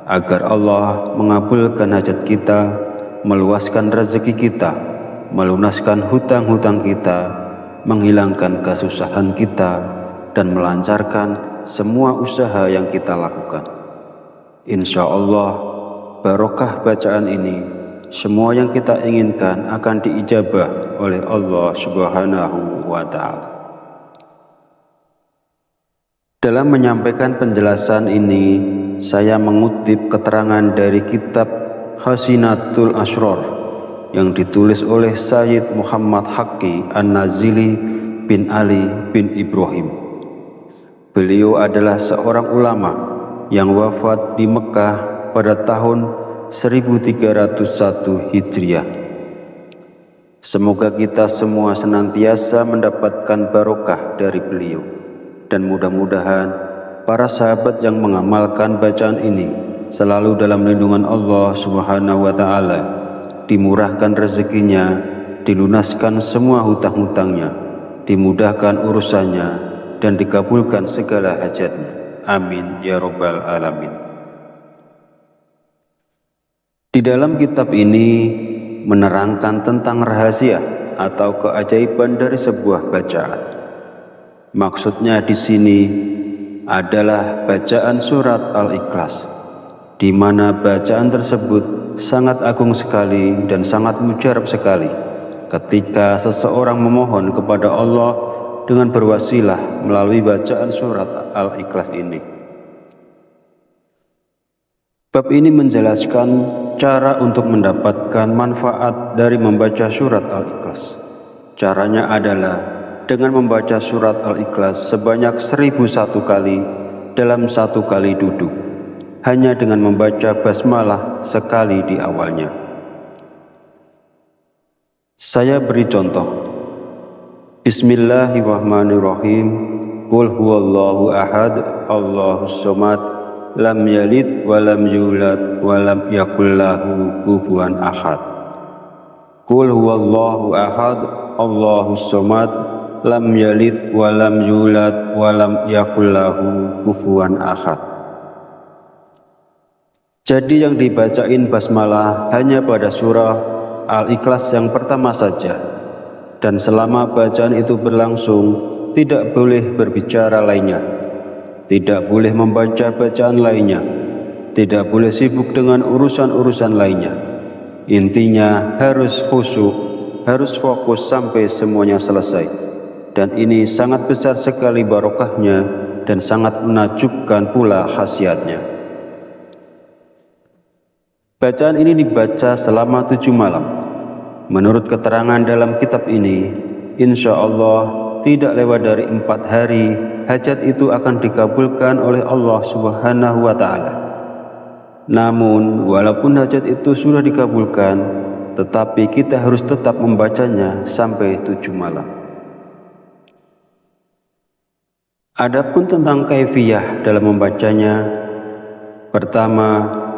agar Allah mengabulkan hajat kita, meluaskan rezeki kita, melunaskan hutang-hutang kita, menghilangkan kesusahan kita, dan melancarkan semua usaha yang kita lakukan. Insya Allah barokah bacaan ini semua yang kita inginkan akan diijabah oleh Allah Subhanahu wa Ta'ala. Dalam menyampaikan penjelasan ini, saya mengutip keterangan dari kitab Hasinatul Asrar yang ditulis oleh Sayyid Muhammad Haqqi An-Nazili bin Ali bin Ibrahim. Beliau adalah seorang ulama yang wafat di Mekah pada tahun 1301 Hijriah. Semoga kita semua senantiasa mendapatkan barokah dari beliau, dan mudah-mudahan para sahabat yang mengamalkan bacaan ini selalu dalam lindungan Allah Subhanahu wa Ta'ala, dimurahkan rezekinya, dilunaskan semua hutang-hutangnya, dimudahkan urusannya, dan dikabulkan segala hajatnya. Amin ya Rabbal Alamin. Di dalam kitab ini menerangkan tentang rahasia atau keajaiban dari sebuah bacaan. Maksudnya di sini adalah bacaan surat Al-Ikhlas, di mana bacaan tersebut sangat agung sekali dan sangat mujarab sekali ketika seseorang memohon kepada Allah dengan berwasilah melalui bacaan surat Al-Ikhlas ini. Bab ini menjelaskan cara untuk mendapatkan manfaat dari membaca surat Al-Ikhlas. Caranya adalah dengan membaca surat Al-Ikhlas sebanyak 1001 kali dalam satu kali duduk, hanya dengan membaca basmalah sekali di awalnya. Saya beri contoh. Bismillahirrahmanirrahim. Qul huwallahu ahad, Allahus somad, lam yalid walam yulad walam yakul lahu kufuwan ahad. Qul huwallahu ahad, Allahus somad, lam yalid walam yulad walam yakul lahu kufuwan ahad. Jadi yang dibacain basmalah hanya pada surah Al-Ikhlas yang pertama saja, dan selama bacaan itu berlangsung tidak boleh berbicara lainnya, tidak boleh membaca bacaan lainnya, tidak boleh sibuk dengan urusan-urusan lainnya. Intinya harus khusyuk, harus fokus sampai semuanya selesai. Dan ini sangat besar sekali barokahnya dan sangat menakjubkan pula khasiatnya. Bacaan ini dibaca selama 7 malam. Menurut keterangan dalam kitab ini, insya Allah tidak lewat dari 4 hari, hajat itu akan dikabulkan oleh Allah Subhanahu wa Ta'ala. Namun, walaupun hajat itu sudah dikabulkan, tetapi kita harus tetap membacanya sampai 7 malam. Adapun tentang kaifiyah dalam membacanya, pertama,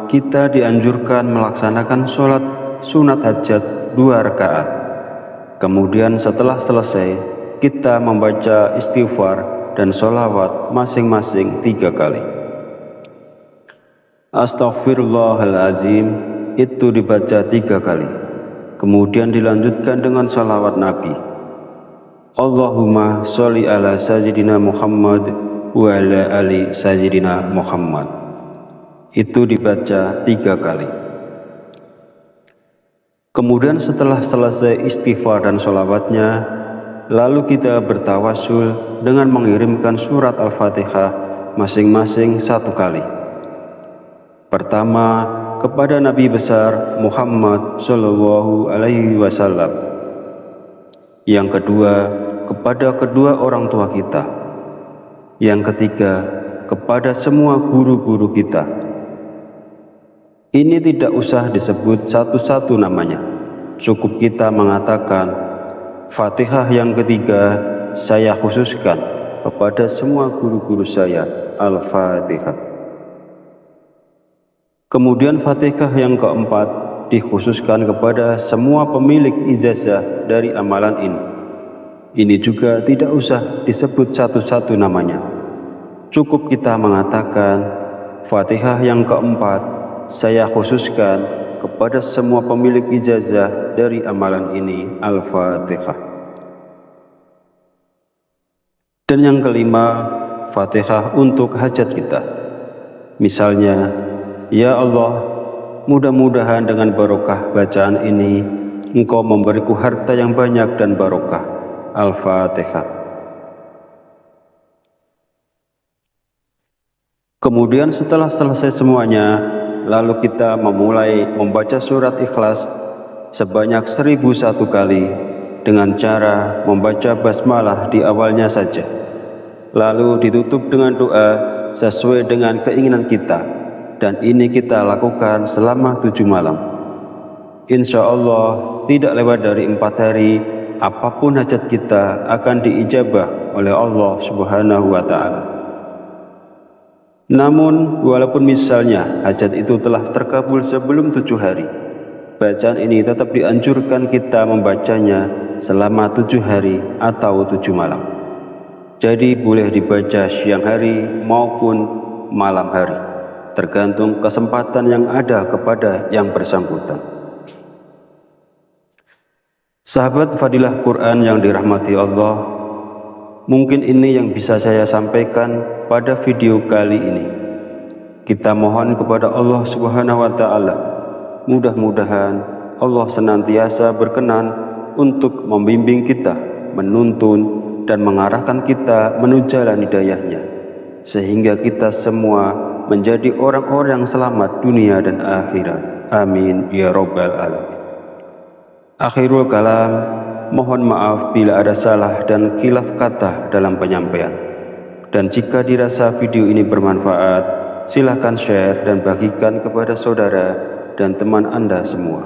kita dianjurkan melaksanakan sholat sunat hajat 2 rakaat. Kemudian setelah selesai, kita membaca istighfar dan sholawat masing-masing 3 kali. Astaghfirullahalazim itu dibaca 3 kali. Kemudian dilanjutkan dengan sholawat Nabi. Allahumma sholli ala sayyidina Muhammad wa ala ali sayyidina Muhammad. Itu dibaca 3 kali. Kemudian setelah selesai istighfar dan sholawatnya, lalu kita bertawasul dengan mengirimkan surat Al-Fatihah masing-masing 1 kali. Pertama, kepada Nabi besar Muhammad Shallallahu Alaihi Wasallam. Yang kedua, kepada kedua orang tua kita. Yang ketiga, kepada semua guru-guru kita. Ini tidak usah disebut satu-satu namanya. Cukup kita mengatakan, Fatihah yang ketiga saya khususkan kepada semua guru-guru saya, Al-Fatihah. Kemudian Fatihah yang keempat dikhususkan kepada semua pemilik ijazah dari amalan ini. Ini juga tidak usah disebut satu-satu namanya. Cukup kita mengatakan, Fatihah yang keempat saya khususkan kepada semua pemilik ijazah dari amalan ini, Al-Fatihah. Dan yang kelima, Fatihah untuk hajat kita. Misalnya, Ya Allah, mudah-mudahan dengan barokah bacaan ini Engkau memberiku harta yang banyak dan barokah. Al-Fatihah. Kemudian setelah selesai semuanya, lalu kita memulai membaca surat Ikhlas sebanyak 1001 kali dengan cara membaca basmalah di awalnya saja. Lalu ditutup dengan doa sesuai dengan keinginan kita. Dan ini kita lakukan selama 7 malam. Insya Allah tidak lewat dari 4 hari, apapun hajat kita akan diijabah oleh Allah Subhanahu wa Ta'ala. Namun walaupun misalnya hajat itu telah terkabul sebelum 7 hari, bacaan ini tetap dianjurkan kita membacanya selama 7 hari atau 7 malam. Jadi boleh dibaca siang hari maupun malam hari, tergantung kesempatan yang ada kepada yang bersangkutan. Sahabat Fadilah Quran yang dirahmati Allah, mungkin ini yang bisa saya sampaikan pada video kali ini. Kita mohon kepada Allah Subhanahu wa Ta'ala, mudah-mudahan Allah senantiasa berkenan untuk membimbing kita, menuntun dan mengarahkan kita menuju jalan hidayahnya, sehingga kita semua menjadi orang-orang yang selamat dunia dan akhirat. Amin ya rabbal alamin. Akhirul kalam, mohon maaf bila ada salah dan khilaf kata dalam penyampaian. Dan jika dirasa video ini bermanfaat, silakan share dan bagikan kepada saudara dan teman Anda semua.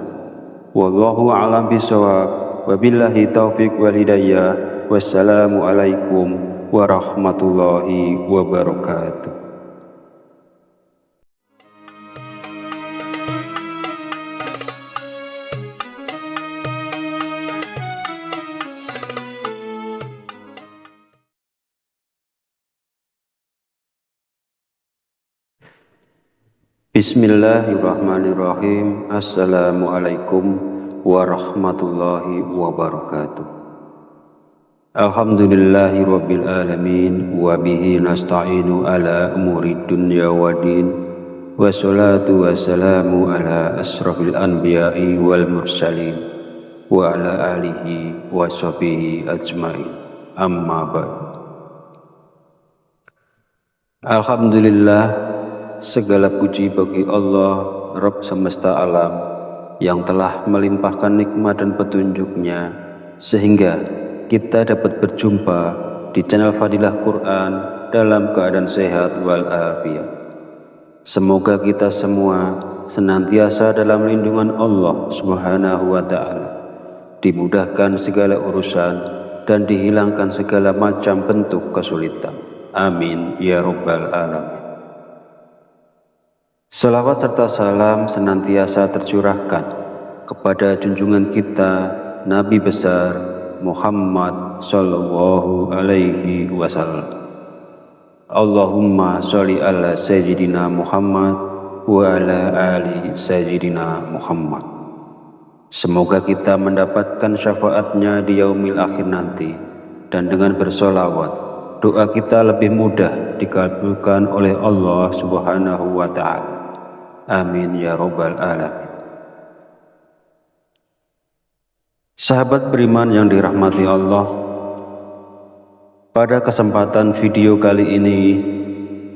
Wallahu a'lam bishawab. Wabillahi taufiq wal hidayah. Wassalamualaikum warahmatullahi wabarakatuh. Bismillahirrahmanirrahim. Assalamualaikum warahmatullahi wabarakatuh. Alhamdulillahi rabbil alamin, wa bihi nasta'inu ala umuri dunya waddin, wassalatu wassalamu ala asrafil anbiya'i wal mursalin, wa ala alihi wa sahbihi ajma'in. Amma ba'd. Alhamdulillah, segala puji bagi Allah, Rabb semesta alam, yang telah melimpahkan nikmat dan petunjuknya sehingga kita dapat berjumpa di channel Fadilah Quran dalam keadaan sehat walafiat. Semoga kita semua senantiasa dalam lindungan Allah Subhanahu wa Ta'ala, dimudahkan segala urusan dan dihilangkan segala macam bentuk kesulitan. Amin ya rabbal alamin. Salawat serta salam senantiasa tercurahkan kepada junjungan kita Nabi besar Muhammad sallallahu alaihi wasallam. Allahumma sholli ala sayyidina Muhammad wa ala ali sayyidina Muhammad. Semoga kita mendapatkan syafaatnya di yaumil akhir nanti, dan dengan bersolawat doa kita lebih mudah dikabulkan oleh Allah Subhanahu wa Ta'ala. Amin ya rabbal alamin. Sahabat beriman yang dirahmati Allah, pada kesempatan video kali ini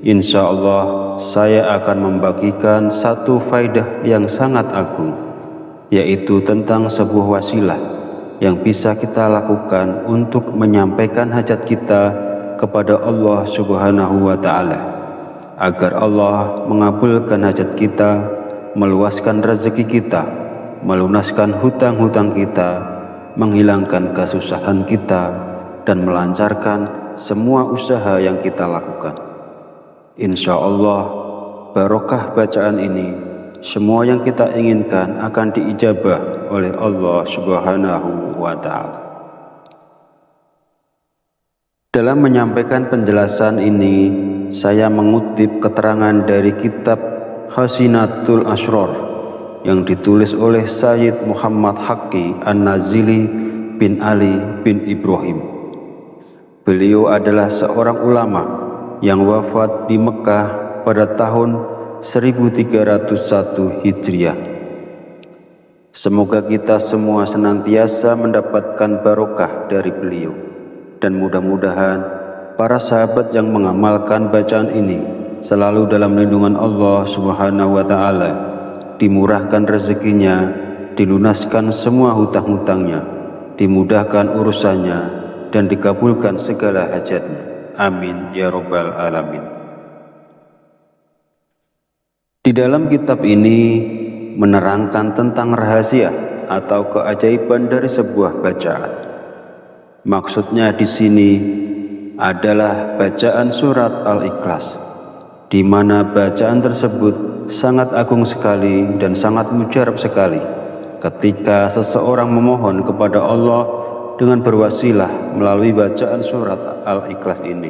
insya Allah saya akan membagikan satu faidah yang sangat agung, yaitu tentang sebuah wasilah yang bisa kita lakukan untuk menyampaikan hajat kita kepada Allah Subhanahu wa Ta'ala, agar Allah mengabulkan hajat kita, meluaskan rezeki kita, melunaskan hutang-hutang kita, menghilangkan kesusahan kita, dan melancarkan semua usaha yang kita lakukan. Insya Allah, barokah bacaan ini, semua yang kita inginkan akan diijabah oleh Allah Subhanahu wa Ta'ala. Dalam menyampaikan penjelasan ini, saya mengutip keterangan dari kitab Hasinatul Asrar yang ditulis oleh Sayyid Muhammad Haqqi An-Nazili bin Ali bin Ibrahim. Beliau adalah seorang ulama yang wafat di Mekah pada tahun 1301 Hijriah. Semoga kita semua senantiasa mendapatkan barokah dari beliau, dan mudah-mudahan para sahabat yang mengamalkan bacaan ini selalu dalam lindungan Allah Subhanahu wa Ta'ala, dimurahkan rezekinya, dilunaskan semua hutang-hutangnya, dimudahkan urusannya, dan dikabulkan segala hajatnya. Amin ya Rabbal Alamin. Di dalam kitab ini menerangkan tentang rahasia atau keajaiban dari sebuah bacaan. Maksudnya di sini adalah bacaan surat Al-Ikhlas, di mana bacaan tersebut sangat agung sekali dan sangat mujarab sekali ketika seseorang memohon kepada Allah dengan berwasilah melalui bacaan surat Al-Ikhlas ini.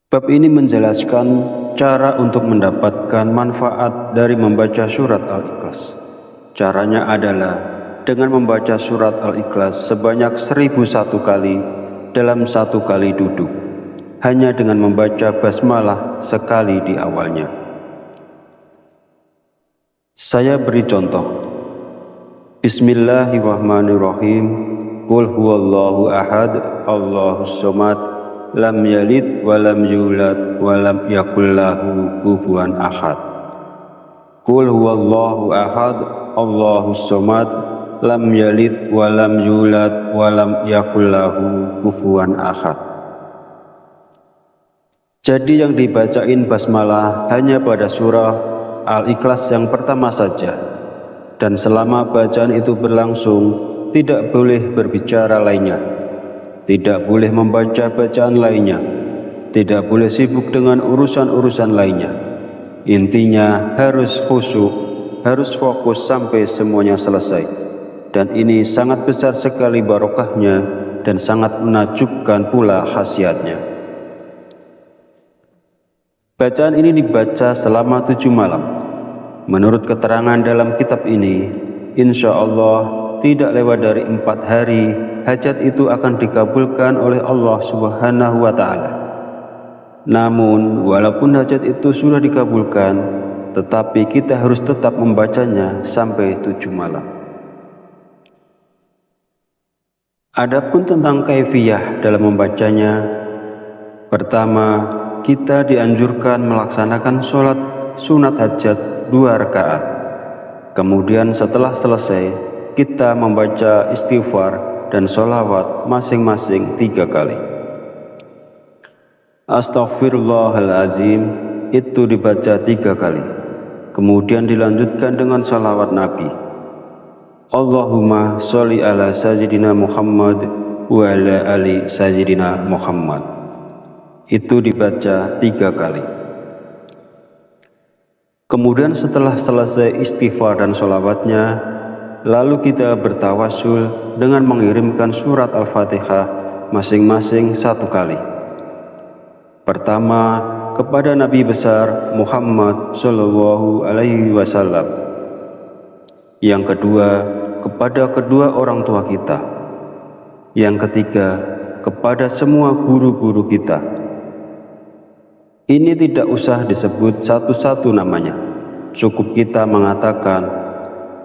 Bab ini menjelaskan cara untuk mendapatkan manfaat dari membaca surat Al-Ikhlas. Caranya adalah dengan membaca surat Al-Ikhlas sebanyak 1001 kali dalam satu kali duduk, hanya dengan membaca basmalah sekali di awalnya. Saya beri contoh. Bismillahirrahmanirrahim. Qul huwallahu ahad, Allahus somad, lam yalid walam yulad walam yakul lahu kufuwan ahad. Qul huwallahu ahad, Allahus somad, lam yalid walam yulad walam yakul lahu kufuwan ahad. Jadi yang dibacain basmalah hanya pada surah Al-Ikhlas yang pertama saja, dan selama bacaan itu berlangsung tidak boleh berbicara lainnya, tidak boleh membaca bacaan lainnya, tidak boleh sibuk dengan urusan-urusan lainnya. Intinya harus khusyuk, harus fokus sampai semuanya selesai. Dan ini sangat besar sekali barokahnya dan sangat menakjubkan pula khasiatnya. Bacaan ini dibaca selama 7 malam. Menurut keterangan dalam kitab ini, insya Allah tidak lewat dari 4 hari, hajat itu akan dikabulkan oleh Allah Subhanahu wa Ta'ala. Namun, walaupun hajat itu sudah dikabulkan, tetapi kita harus tetap membacanya sampai 7 malam. Adapun tentang kaifiyah dalam membacanya, pertama, kita dianjurkan melaksanakan sholat sunat hajat 2 rakaat. Kemudian setelah selesai, kita membaca istighfar dan sholawat masing-masing 3 kali. Astaghfirullahalazim itu dibaca 3 kali. Kemudian dilanjutkan dengan sholawat Nabi. Allahumma sholli ala sayyidina Muhammad wa ala ali sayyidina Muhammad. Itu dibaca 3 kali. Kemudian setelah selesai istighfar dan sholawatnya, lalu kita bertawasul dengan mengirimkan surat Al-Fatihah masing-masing 1 kali. Pertama, kepada Nabi besar Muhammad Shallallahu Alaihi Wasallam. Yang kedua, kepada kedua orang tua kita. Yang ketiga, kepada semua guru-guru kita. Ini tidak usah disebut satu-satu namanya. Cukup kita mengatakan,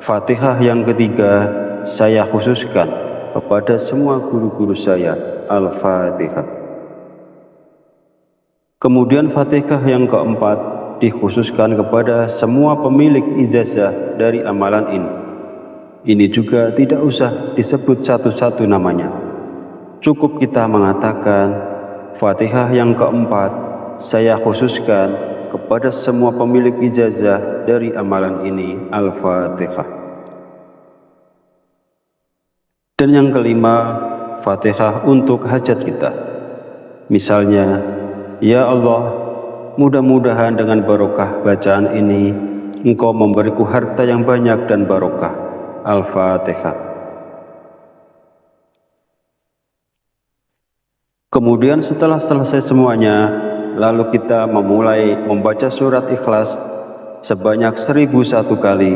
Fatihah yang ketiga saya khususkan kepada semua guru-guru saya, Al-Fatihah. Kemudian Fatihah yang keempat dikhususkan kepada semua pemilik ijazah dari amalan ini. Ini juga tidak usah disebut satu-satu namanya. Cukup kita mengatakan, Fatihah yang keempat saya khususkan kepada semua pemilik ijazah dari amalan ini, Al-Fatihah. Dan yang kelima, Fatihah untuk hajat kita. Misalnya, ya Allah, mudah-mudahan dengan barokah bacaan ini, Engkau memberiku harta yang banyak dan barokah. Al-Fatihah. Kemudian setelah selesai semuanya, lalu kita memulai membaca surat Ikhlas sebanyak 1001 kali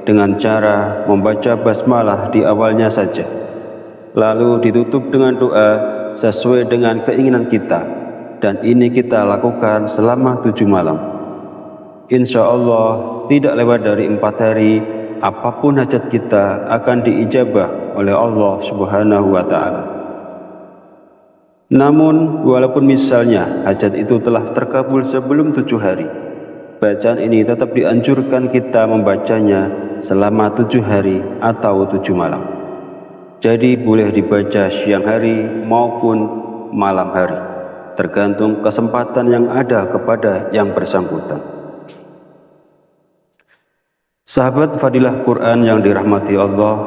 dengan cara membaca basmalah di awalnya saja. Lalu ditutup dengan doa sesuai dengan keinginan kita dan ini kita lakukan selama 7 malam. Insya Allah tidak lewat dari 4 hari, apapun hajat kita akan diijabah oleh Allah Subhanahu wa Ta'ala. Namun walaupun misalnya hajat itu telah terkabul sebelum 7 hari, bacaan ini tetap dianjurkan kita membacanya selama 7 hari atau 7 malam. Jadi boleh dibaca siang hari maupun malam hari, tergantung kesempatan yang ada kepada yang bersangkutan. Sahabat Fadilah Quran yang dirahmati Allah,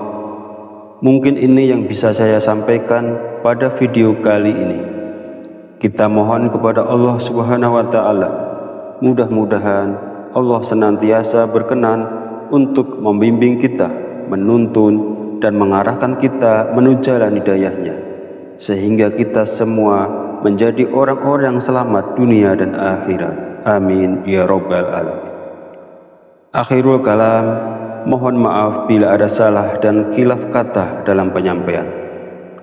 mungkin ini yang bisa saya sampaikan pada video kali ini. Kita mohon kepada Allah Subhanahu wa Ta'ala, mudah-mudahan Allah senantiasa berkenan untuk membimbing kita, menuntun dan mengarahkan kita menuju jalan hidayahnya, sehingga kita semua menjadi orang-orang yang selamat dunia dan akhirat. Amin ya Rabbal Alamin. Akhirul kalam, mohon maaf bila ada salah dan khilaf kata dalam penyampaian.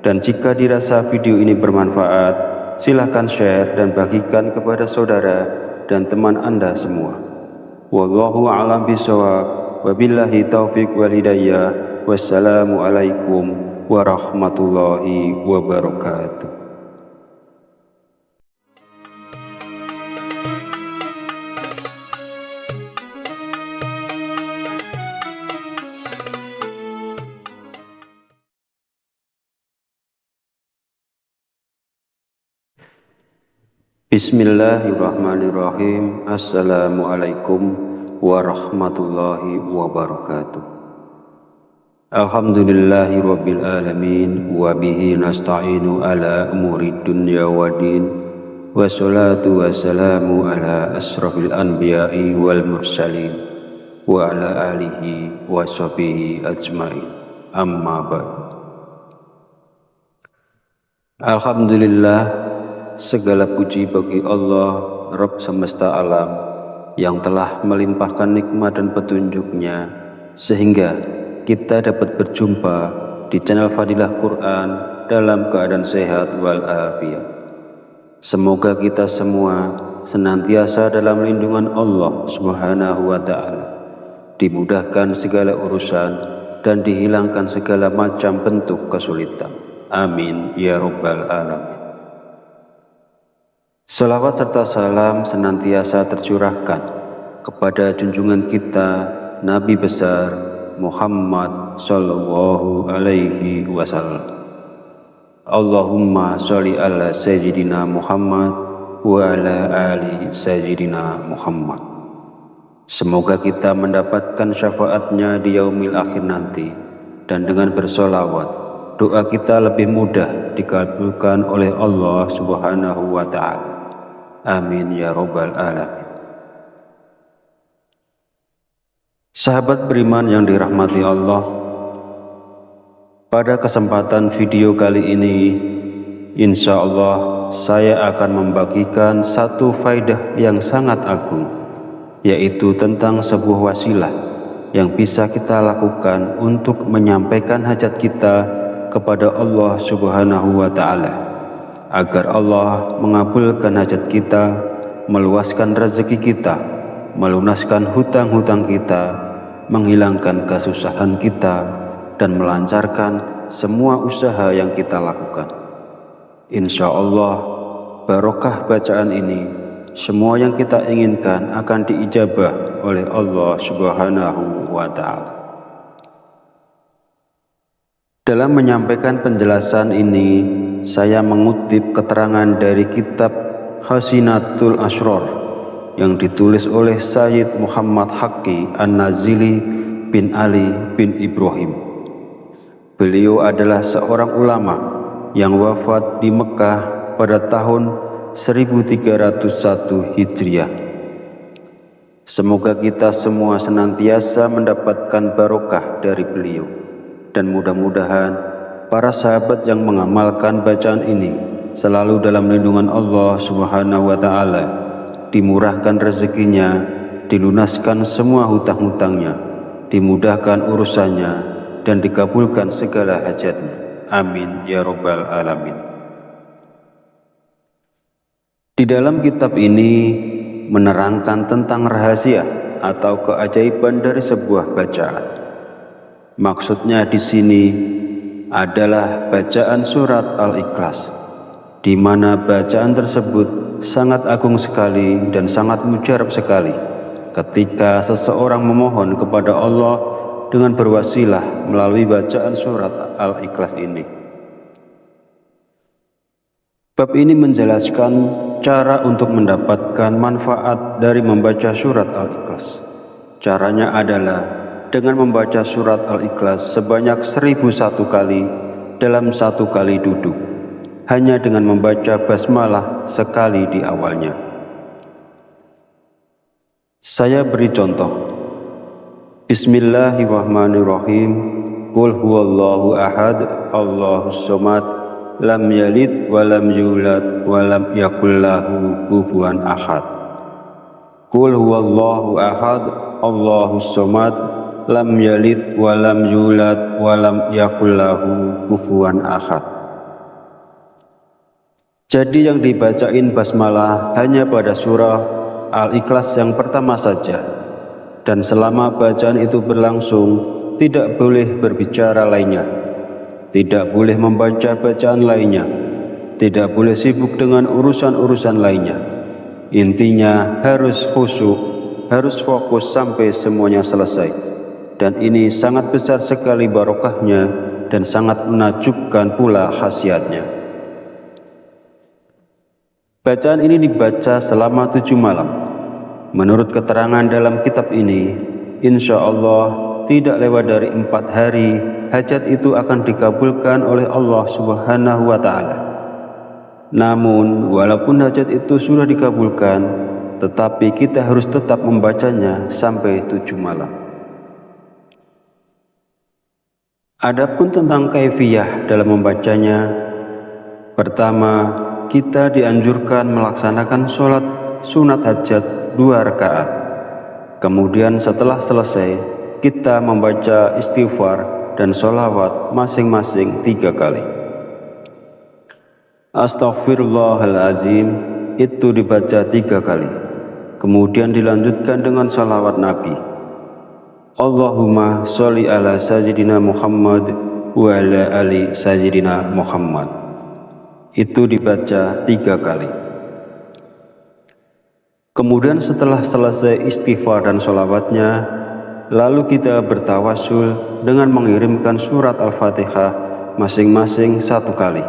Dan jika dirasa video ini bermanfaat, silakan share dan bagikan kepada saudara dan teman Anda semua. Wallahu a'lam bishawab, wabillahi taufiq wal hidayah. Wassalamualaikum warahmatullahi wabarakatuh. Bismillahirrahmanirrahim. Assalamualaikum warahmatullahi wabarakatuh. Alhamdulillahi rabbil alamin, wa bihi nasta'inu ala umuri dunya waddin, wassalatu wassalamu ala asrafil anbiya'i wal mursalin, wa ala alihi wa sahbihi ajma'in, amma ba'd. Alhamdulillah, segala puji bagi Allah Rabb semesta alam yang telah melimpahkan nikmat dan petunjuknya sehingga kita dapat berjumpa di channel Fadilah Quran dalam keadaan sehat walafiat. Semoga kita semua senantiasa dalam lindungan Allah Subhanahu wa Ta'ala, dimudahkan segala urusan dan dihilangkan segala macam bentuk kesulitan. Amin ya Rabbal Alamin. Salawat serta salam senantiasa tercurahkan kepada junjungan kita Nabi besar Muhammad sallallahu alaihi wasallam. Allahumma sholli ala sayyidina Muhammad wa ala ali sayyidina Muhammad. Semoga kita mendapatkan syafaatnya di yaumil akhir nanti, dan dengan bersolawat doa kita lebih mudah dikabulkan oleh Allah Subhanahu wa Ta'ala. Amin ya Rabbal Alamin. Sahabat beriman yang dirahmati Allah, pada kesempatan video kali ini, insya Allah saya akan membagikan satu faidah yang sangat agung, yaitu tentang sebuah wasilah yang bisa kita lakukan untuk menyampaikan hajat kita kepada Allah Subhanahu wa Ta'ala, agar Allah mengabulkan hajat kita, meluaskan rezeki kita, melunaskan hutang-hutang kita, menghilangkan kesusahan kita, dan melancarkan semua usaha yang kita lakukan. Insya Allah, barokah bacaan ini, semua yang kita inginkan akan diijabah oleh Allah Subhanahu wa Ta'ala. Dalam menyampaikan penjelasan ini, saya mengutip keterangan dari kitab Hasinatul Asrar yang ditulis oleh Sayyid Muhammad Haqqi An-Nazili bin Ali bin Ibrahim. Beliau adalah seorang ulama yang wafat di Mekah pada tahun 1301 Hijriah. Semoga kita semua senantiasa mendapatkan barokah dari beliau, dan mudah-mudahan para sahabat yang mengamalkan bacaan ini selalu dalam lindungan Allah Subhanahu wa Ta'ala, dimurahkan rezekinya, dilunaskan semua hutang-hutangnya, dimudahkan urusannya, dan dikabulkan segala hajatnya. Amin ya Rabbal Alamin. Di dalam kitab ini menerangkan tentang rahasia atau keajaiban dari sebuah bacaan. Maksudnya di sini adalah bacaan surat Al-Ikhlas, di mana bacaan tersebut sangat agung sekali dan sangat mujarab sekali ketika seseorang memohon kepada Allah dengan berwasilah melalui bacaan surat Al-Ikhlas ini. Bab ini menjelaskan cara untuk mendapatkan manfaat dari membaca surat Al-Ikhlas. Caranya adalah dengan membaca surat Al-Ikhlas sebanyak 1001 kali dalam satu kali duduk, hanya dengan membaca basmalah sekali di awalnya. Saya beri contoh. Bismillahirrahmanirrahim. Qul huwallahu ahad, Allahus somad, lam yalid walam yulad walam yakul lahu kufuwan ahad. Qul huwallahu ahad, Allahus somad, lam yalid walam yulad walam yakul lahu kufuwan ahad. Jadi yang dibacain basmalah hanya pada surah Al-Ikhlas yang pertama saja, dan selama bacaan itu berlangsung tidak boleh berbicara lainnya, tidak boleh membaca bacaan lainnya, tidak boleh sibuk dengan urusan-urusan lainnya. Intinya harus khusyuk, harus fokus sampai semuanya selesai. Dan ini sangat besar sekali barokahnya dan sangat menakjubkan pula khasiatnya. Bacaan ini dibaca selama 7 malam. Menurut keterangan dalam kitab ini, insya Allah tidak lewat dari 4 hari hajat itu akan dikabulkan oleh Allah Subhanahu wa Ta'ala. Namun, walaupun hajat itu sudah dikabulkan, tetapi kita harus tetap membacanya sampai 7 malam. Adapun tentang kaifiyah dalam membacanya, pertama, kita dianjurkan melaksanakan sholat sunat hajat 2 rakaat. Kemudian setelah selesai, kita membaca istighfar dan sholawat masing-masing 3 kali. Astaghfirullahalazim itu dibaca 3 kali. Kemudian dilanjutkan dengan sholawat Nabi. Allahumma sholli ala sayyidina Muhammad wa ala ali sayyidina Muhammad. Itu dibaca 3 kali. Kemudian setelah selesai istighfar dan sholawatnya, lalu kita bertawasul dengan mengirimkan surat Al-Fatihah masing-masing 1 kali.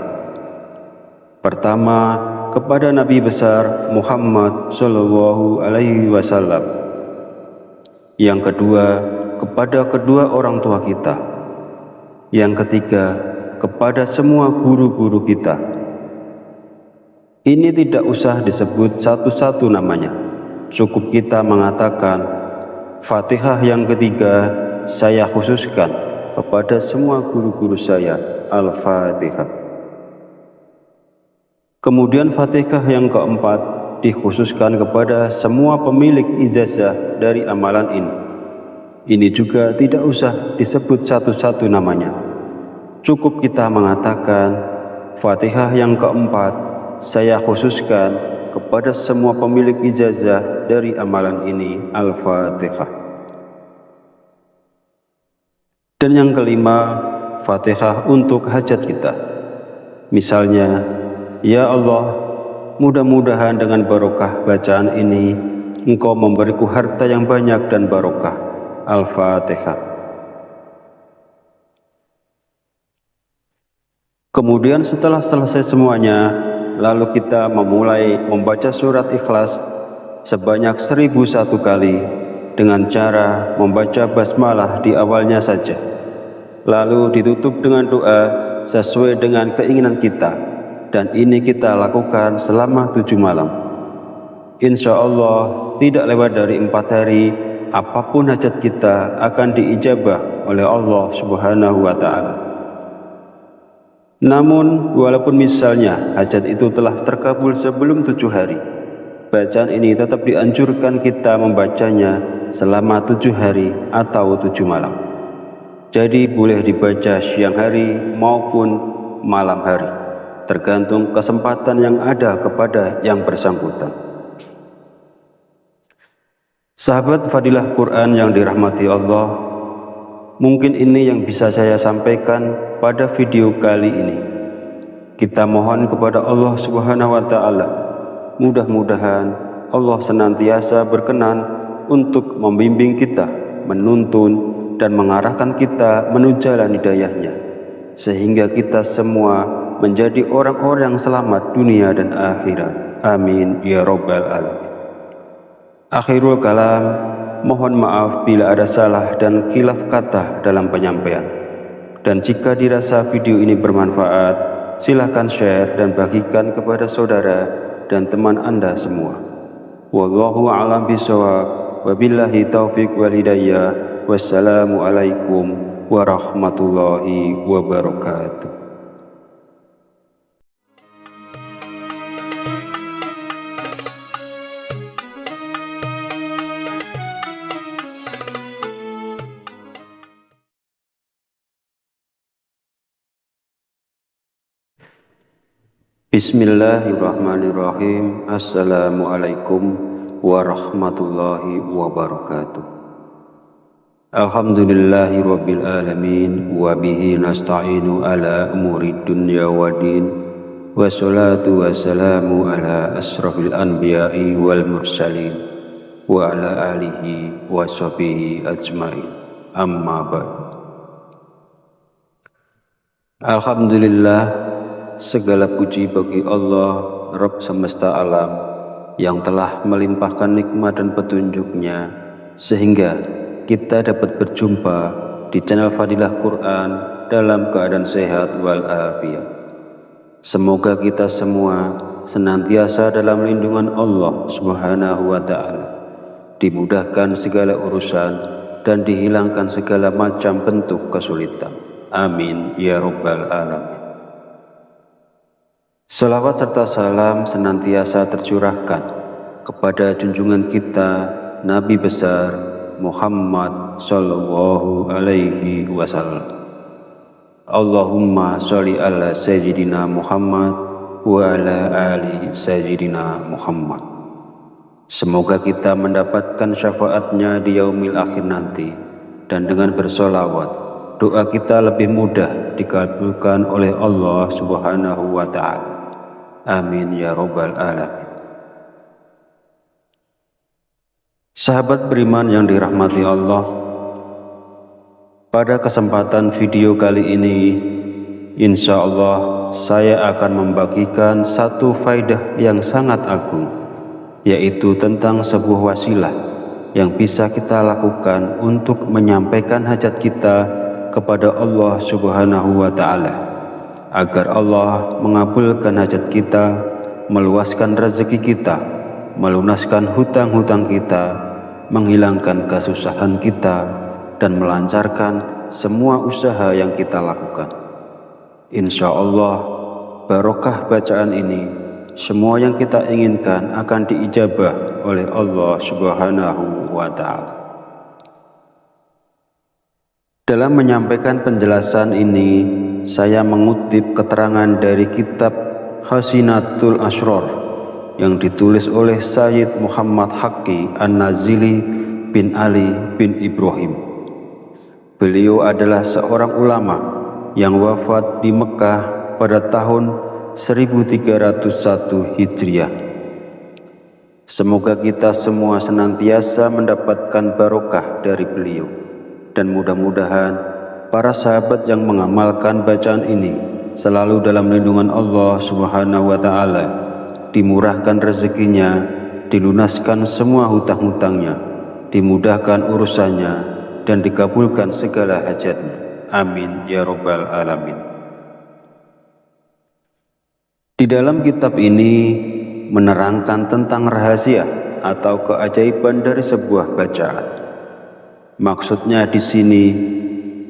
Pertama, kepada Nabi besar Muhammad Shallallahu Alaihi Wasallam. Yang kedua, kepada kedua orang tua kita. Yang ketiga, kepada semua guru-guru kita. Ini tidak usah disebut satu-satu namanya. Cukup kita mengatakan, Fatihah yang ketiga saya khususkan kepada semua guru-guru saya, Al-Fatihah. Kemudian Fatihah yang keempat dikhususkan kepada semua pemilik ijazah dari amalan ini. Ini juga tidak usah disebut satu-satu namanya. Cukup kita mengatakan, Fatihah yang keempat saya khususkan kepada semua pemilik ijazah dari amalan ini, Al-Fatihah. Dan yang kelima, Fatihah untuk hajat kita. Misalnya, ya Allah, mudah-mudahan dengan barokah bacaan ini, Engkau memberiku harta yang banyak dan barokah. Al-Fatihah. Kemudian setelah selesai semuanya, lalu kita memulai membaca surat Ikhlas sebanyak 1001 kali dengan cara membaca basmalah di awalnya saja. Lalu ditutup dengan doa sesuai dengan keinginan kita, dan ini kita lakukan selama 7 malam. Insya Allah tidak lewat dari 4 hari, apapun hajat kita akan diijabah oleh Allah Subhanahu wa Ta'ala. Namun, walaupun misalnya hajat itu telah terkabul sebelum 7 hari, bacaan ini tetap dianjurkan kita membacanya selama 7 hari atau 7 malam. Jadi boleh dibaca siang hari maupun malam hari. tergantung kesempatan yang ada kepada yang bersangkutan. Sahabat Fadilah Quran yang dirahmati Allah, mungkin ini yang bisa saya sampaikan pada video kali ini. Kita mohon kepada Allah Subhanahu wa Ta'ala, mudah-mudahan Allah senantiasa berkenan untuk membimbing kita, menuntun dan mengarahkan kita menuju jalan hidayahnya, sehingga kita semua menjadi orang-orang yang selamat dunia dan akhirat. Amin ya Rabbal Alamin. Akhirul kalam, mohon maaf bila ada salah dan khilaf kata dalam penyampaian. Dan jika dirasa video ini bermanfaat, silahkan share dan bagikan kepada saudara dan teman Anda semua. Wallahu a'lam bishawab, wabillahi taufiq wal hidayah. Wassalamualaikum warahmatullahi wabarakatuh. Bismillahirrahmanirrahim. Assalamualaikum warahmatullahi wabarakatuh. Alhamdulillahi rabbil alamin, wa bihi nasta'inu ala umuri dunya waddin, wassalatu wassalamu ala asrafil anbiya'i wal mursalin, wa ala alihi wa sahbihi ajmain, amma ba'd. Alhamdulillah, segala puji bagi Allah, Rabb semesta alam, yang telah melimpahkan nikmat dan petunjuknya, sehingga kita dapat berjumpa di channel Fadilah Quran dalam keadaan sehat walafiat. Semoga kita semua senantiasa dalam lindungan Allah Subhanahu wa Ta'ala, dimudahkan segala urusan dan dihilangkan segala macam bentuk kesulitan. Amin ya Rabbal Alamin. Salawat serta salam senantiasa tercurahkan kepada junjungan kita Nabi besar Muhammad sallallahu alaihi wasallam. Allahumma sholli ala sayyidina Muhammad wa ala ali sayyidina Muhammad. Semoga kita mendapatkan syafaatnya di yaumil akhir nanti, dan dengan bersolawat doa kita lebih mudah dikabulkan oleh Allah Subhanahu wa Ta'ala. Amin ya Rabbal Alamin. Sahabat beriman yang dirahmati Allah, pada kesempatan video kali ini, insya Allah saya akan membagikan satu faidah yang sangat agung, yaitu tentang sebuah wasilah yang bisa kita lakukan untuk menyampaikan hajat kita kepada Allah Subhanahu wa Ta'ala, agar Allah mengabulkan hajat kita, meluaskan rezeki kita, melunaskan hutang-hutang kita, menghilangkan kesusahan kita, dan melancarkan semua usaha yang kita lakukan. Insya Allah, barokah bacaan ini, semua yang kita inginkan akan diijabah oleh Allah Subhanahu wa Ta'ala. Dalam menyampaikan penjelasan ini, saya mengutip keterangan dari kitab Hasinatul Asrar yang ditulis oleh Sayyid Muhammad Haqqi An-Nazili bin Ali bin Ibrahim. Beliau adalah seorang ulama yang wafat di Mekah pada tahun 1301 Hijriah. Semoga kita semua senantiasa mendapatkan barokah dari beliau, dan mudah-mudahan para sahabat yang mengamalkan bacaan ini selalu dalam lindungan Allah Subhanahu wa Ta'ala, dimurahkan rezekinya, dilunaskan semua hutang-hutangnya, dimudahkan urusannya, dan dikabulkan segala hajatnya. Amin ya Rabbal Alamin. Di dalam kitab ini menerangkan tentang rahasia atau keajaiban dari sebuah bacaan. Maksudnya di sini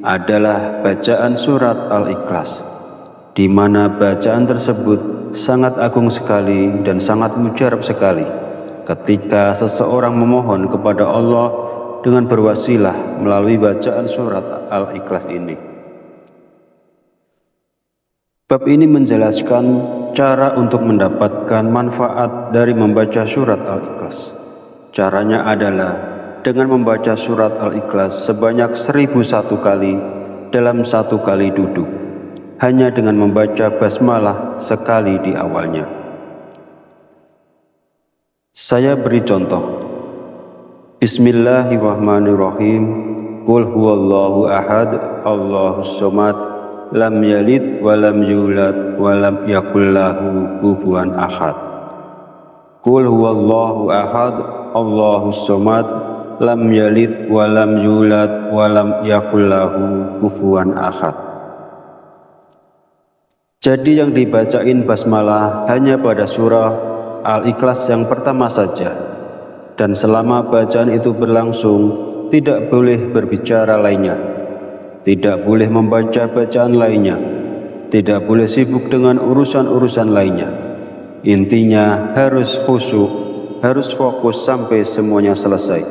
adalah bacaan surat Al-Ikhlas, di mana bacaan tersebut sangat agung sekali dan sangat mujarab sekali ketika seseorang memohon kepada Allah dengan berwasilah melalui bacaan surat Al-Ikhlas ini. Bab ini menjelaskan cara untuk mendapatkan manfaat dari membaca surat Al-Ikhlas. Caranya adalah dengan membaca surat Al-Ikhlas sebanyak 1001 kali dalam satu kali duduk, hanya dengan membaca basmalah sekali di awalnya. Saya beri contoh. Bismillahirrahmanirrahim. Qul huwallahu ahad, Allahus somad, lam yalid walam yulad walam yakul lahu kufuwan ahad. Qul huwallahu ahad, Allahus somad, lam yalid walam yulad walam yakul lahu kufuwan ahad. Jadi yang dibacain basmalah hanya pada surah Al-Ikhlas yang pertama saja, dan selama bacaan itu berlangsung tidak boleh berbicara lainnya, tidak boleh membaca bacaan lainnya, tidak boleh sibuk dengan urusan-urusan lainnya. Intinya harus khusyuk, harus fokus sampai semuanya selesai.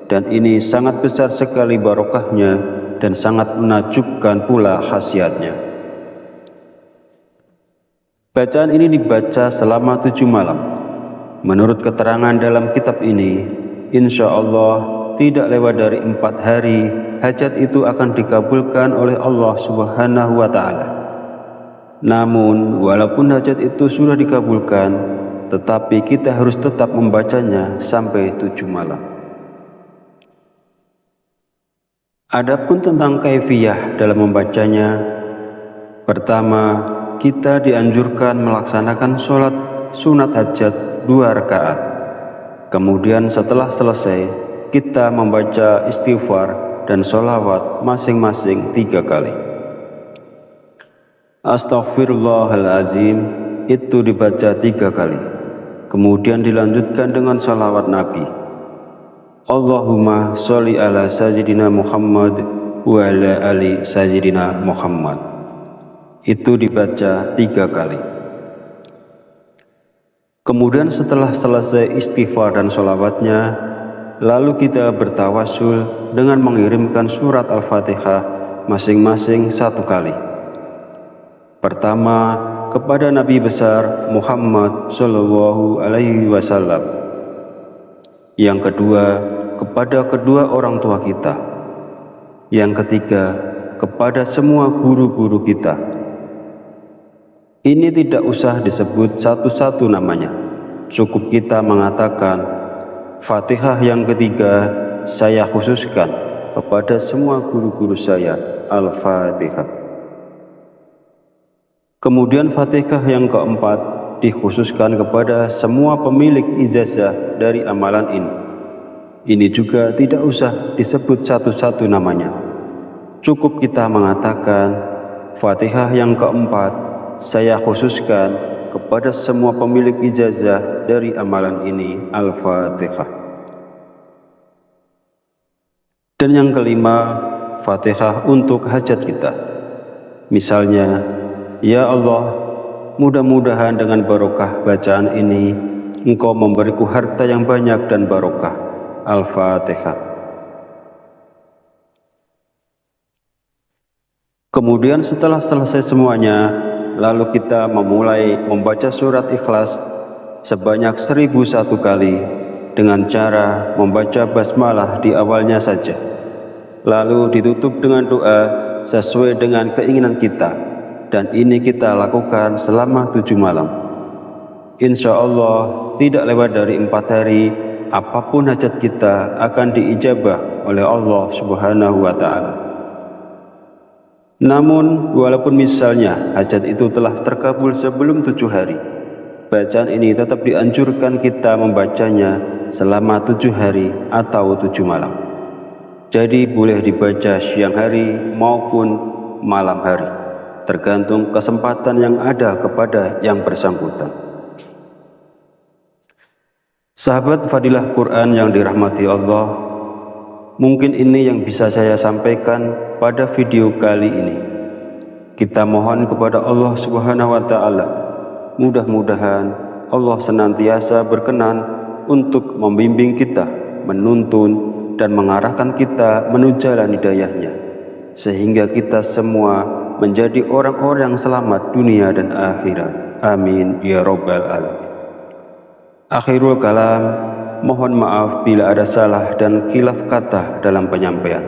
Dan ini sangat besar sekali barokahnya dan sangat menakjubkan pula khasiatnya. Bacaan ini dibaca selama 7 malam. Menurut keterangan dalam kitab ini, insya Allah tidak lewat dari 4 hari hajat itu akan dikabulkan oleh Allah Subhanahu wa Ta'ala. Namun, walaupun hajat itu sudah dikabulkan, tetapi kita harus tetap membacanya sampai 7 malam. Adapun tentang kaifiyah dalam membacanya, pertama, kita dianjurkan melaksanakan sholat sunat hajat 2 rakaat. Kemudian setelah selesai, kita membaca istighfar dan sholawat masing-masing 3 kali. Astaghfirullahalazim itu dibaca 3 kali. Kemudian dilanjutkan dengan sholawat Nabi. Allahumma sholli ala sayyidina Muhammad wa ala ali sayyidina Muhammad. Itu dibaca 3 kali. Kemudian setelah selesai istighfar dan sholawatnya, lalu kita bertawasul dengan mengirimkan surat Al-Fatihah masing-masing 1 kali. Pertama, kepada Nabi besar Muhammad Shallallahu Alaihi Wasallam. Yang kedua, kepada kedua orang tua kita. Yang ketiga, kepada semua guru-guru kita. Ini tidak usah disebut satu-satu namanya. Cukup kita mengatakan, Fatihah yang ketiga saya khususkan kepada semua guru-guru saya, Al-Fatihah. Kemudian Fatihah yang keempat dikhususkan kepada semua pemilik ijazah dari amalan ini. Ini juga tidak usah disebut satu-satu namanya. Cukup kita mengatakan, Fatihah yang keempat saya khususkan kepada semua pemilik ijazah dari amalan ini, Al-Fatihah. Dan yang kelima, Fatihah untuk hajat kita. Misalnya, ya Allah, mudah-mudahan dengan barokah bacaan ini, Engkau memberiku harta yang banyak dan barokah. Al-Fatihah. Kemudian setelah selesai semuanya, lalu kita memulai membaca surat Ikhlas sebanyak 1001 kali dengan cara membaca basmalah di awalnya saja. Lalu ditutup dengan doa sesuai dengan keinginan kita, dan ini kita lakukan selama 7 malam. Insya Allah tidak lewat dari 4 hari, apapun hajat kita akan diijabah oleh Allah Subhanahu wa Ta'ala. Namun, walaupun misalnya hajat itu telah terkabul sebelum 7 hari, bacaan ini tetap dianjurkan kita membacanya selama 7 hari atau 7 malam. Jadi boleh dibaca siang hari maupun malam hari, tergantung kesempatan yang ada kepada yang bersangkutan. Sahabat Fadilah Quran yang dirahmati Allah, mungkin ini yang bisa saya sampaikan pada video kali ini. Kita mohon kepada Allah Subhanahu wa Ta'ala, mudah-mudahan Allah senantiasa berkenan untuk membimbing kita, menuntun dan mengarahkan kita menuju jalan hidayahnya. sehingga kita semua menjadi orang-orang yang selamat dunia dan akhirat. Amin ya rabbal alamin. Akhirul kalam, mohon maaf bila ada salah dan khilaf kata dalam penyampaian.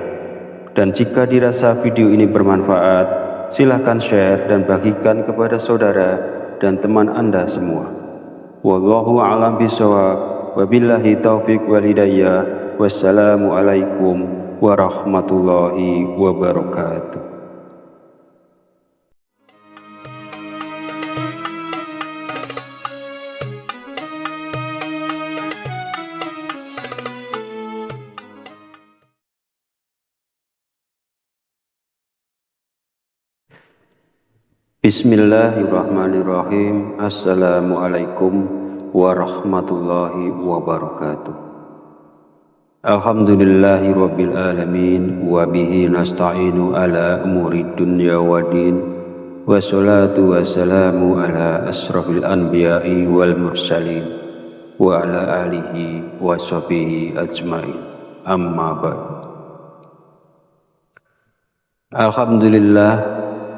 Dan jika dirasa video ini bermanfaat, silahkan share dan bagikan kepada saudara dan teman Anda semua. Wallahu a'lam bishawab, wabillahi taufiq wal hidayah. Wassalamualaikum warahmatullahi wabarakatuh. Bismillahirrahmanirrahim. Assalamualaikum warahmatullahi wabarakatuh. Alhamdulillahi rabbil alamin, wa bihi nasta'inu ala umuri dunya waddin, wassalatu wassalamu ala asrafil anbiya'i wal mursalin, wa ala alihi wa sahbihi ajma'in. Amma ba'd. Alhamdulillah,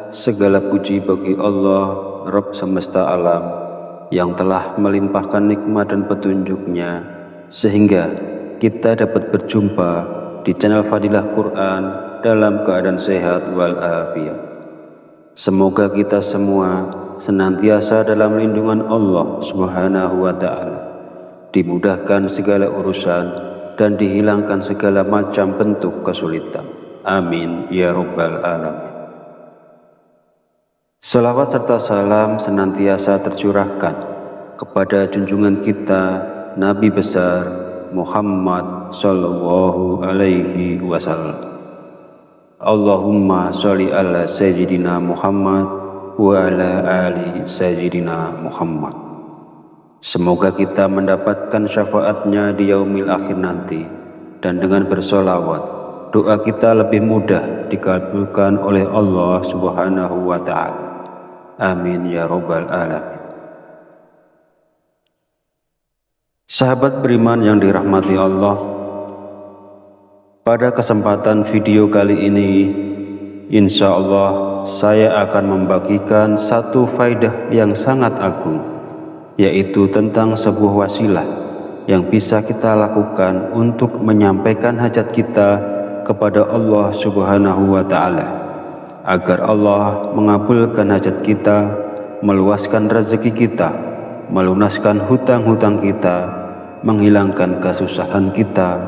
segala puji bagi Allah, Rabb semesta alam, yang telah melimpahkan nikmat dan petunjuknya sehingga kita dapat berjumpa di channel Fadilah Quran dalam keadaan sehat walafiat. Semoga kita semua senantiasa dalam lindungan Allah Subhanahu wa Ta'ala, dimudahkan segala urusan dan dihilangkan segala macam bentuk kesulitan. Amin ya rabbal alamin. Salawat serta salam senantiasa tercurahkan kepada junjungan kita Nabi besar Muhammad sallallahu alaihi wasallam. Allahumma sholli ala sayyidina Muhammad wa ala ali sayyidina Muhammad. Semoga kita mendapatkan syafaatnya di yaumil akhir nanti, dan dengan bersolawat doa kita lebih mudah dikabulkan oleh Allah Subhanahu wa Ta'ala. Amin ya rabbal alamin. Sahabat beriman yang dirahmati Allah, pada kesempatan video kali ini insya Allah saya akan membagikan satu faidah yang sangat agung, yaitu tentang sebuah wasilah yang bisa kita lakukan untuk menyampaikan hajat kita kepada Allah Subhanahu wa Ta'ala, agar Allah mengabulkan hajat kita, meluaskan rezeki kita, melunaskan hutang-hutang kita, menghilangkan kesusahan kita,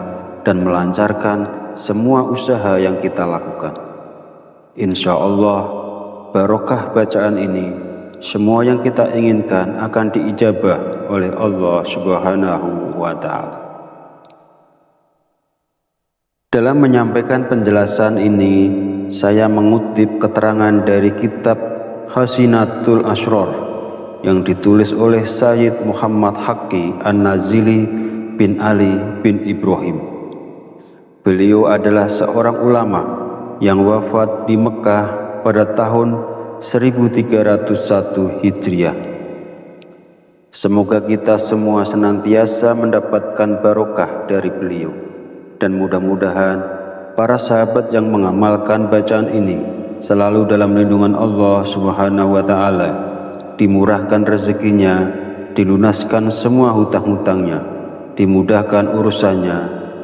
dan melancarkan semua usaha yang kita lakukan. Insya Allah, barokah bacaan ini, semua yang kita inginkan akan diijabah oleh Allah Subhanahu wa Ta'ala. Dalam menyampaikan penjelasan ini, saya mengutip keterangan dari kitab Hasinatul Asrar yang ditulis oleh Sayyid Muhammad Haqqi An-Nazili bin Ali bin Ibrahim. Beliau adalah seorang ulama yang wafat di Mekah pada tahun 1301 Hijriah. Semoga kita semua senantiasa mendapatkan barokah dari beliau, dan mudah-mudahan para sahabat yang mengamalkan bacaan ini selalu dalam lindungan Allah Subhanahu wa Ta'ala, dimurahkan rezekinya, dilunaskan semua hutang-hutangnya, dimudahkan urusannya,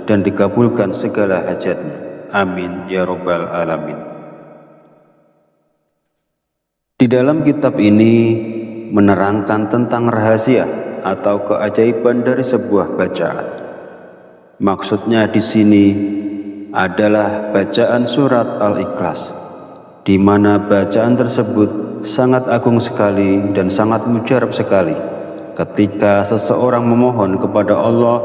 dan dikabulkan segala hajatnya. Amin ya rabbal alamin. Di dalam kitab ini menerangkan tentang rahasia atau keajaiban dari sebuah bacaan. Maksudnya di sini adalah bacaan surat Al-Ikhlas, di mana bacaan tersebut sangat agung sekali dan sangat mujarab sekali ketika seseorang memohon kepada Allah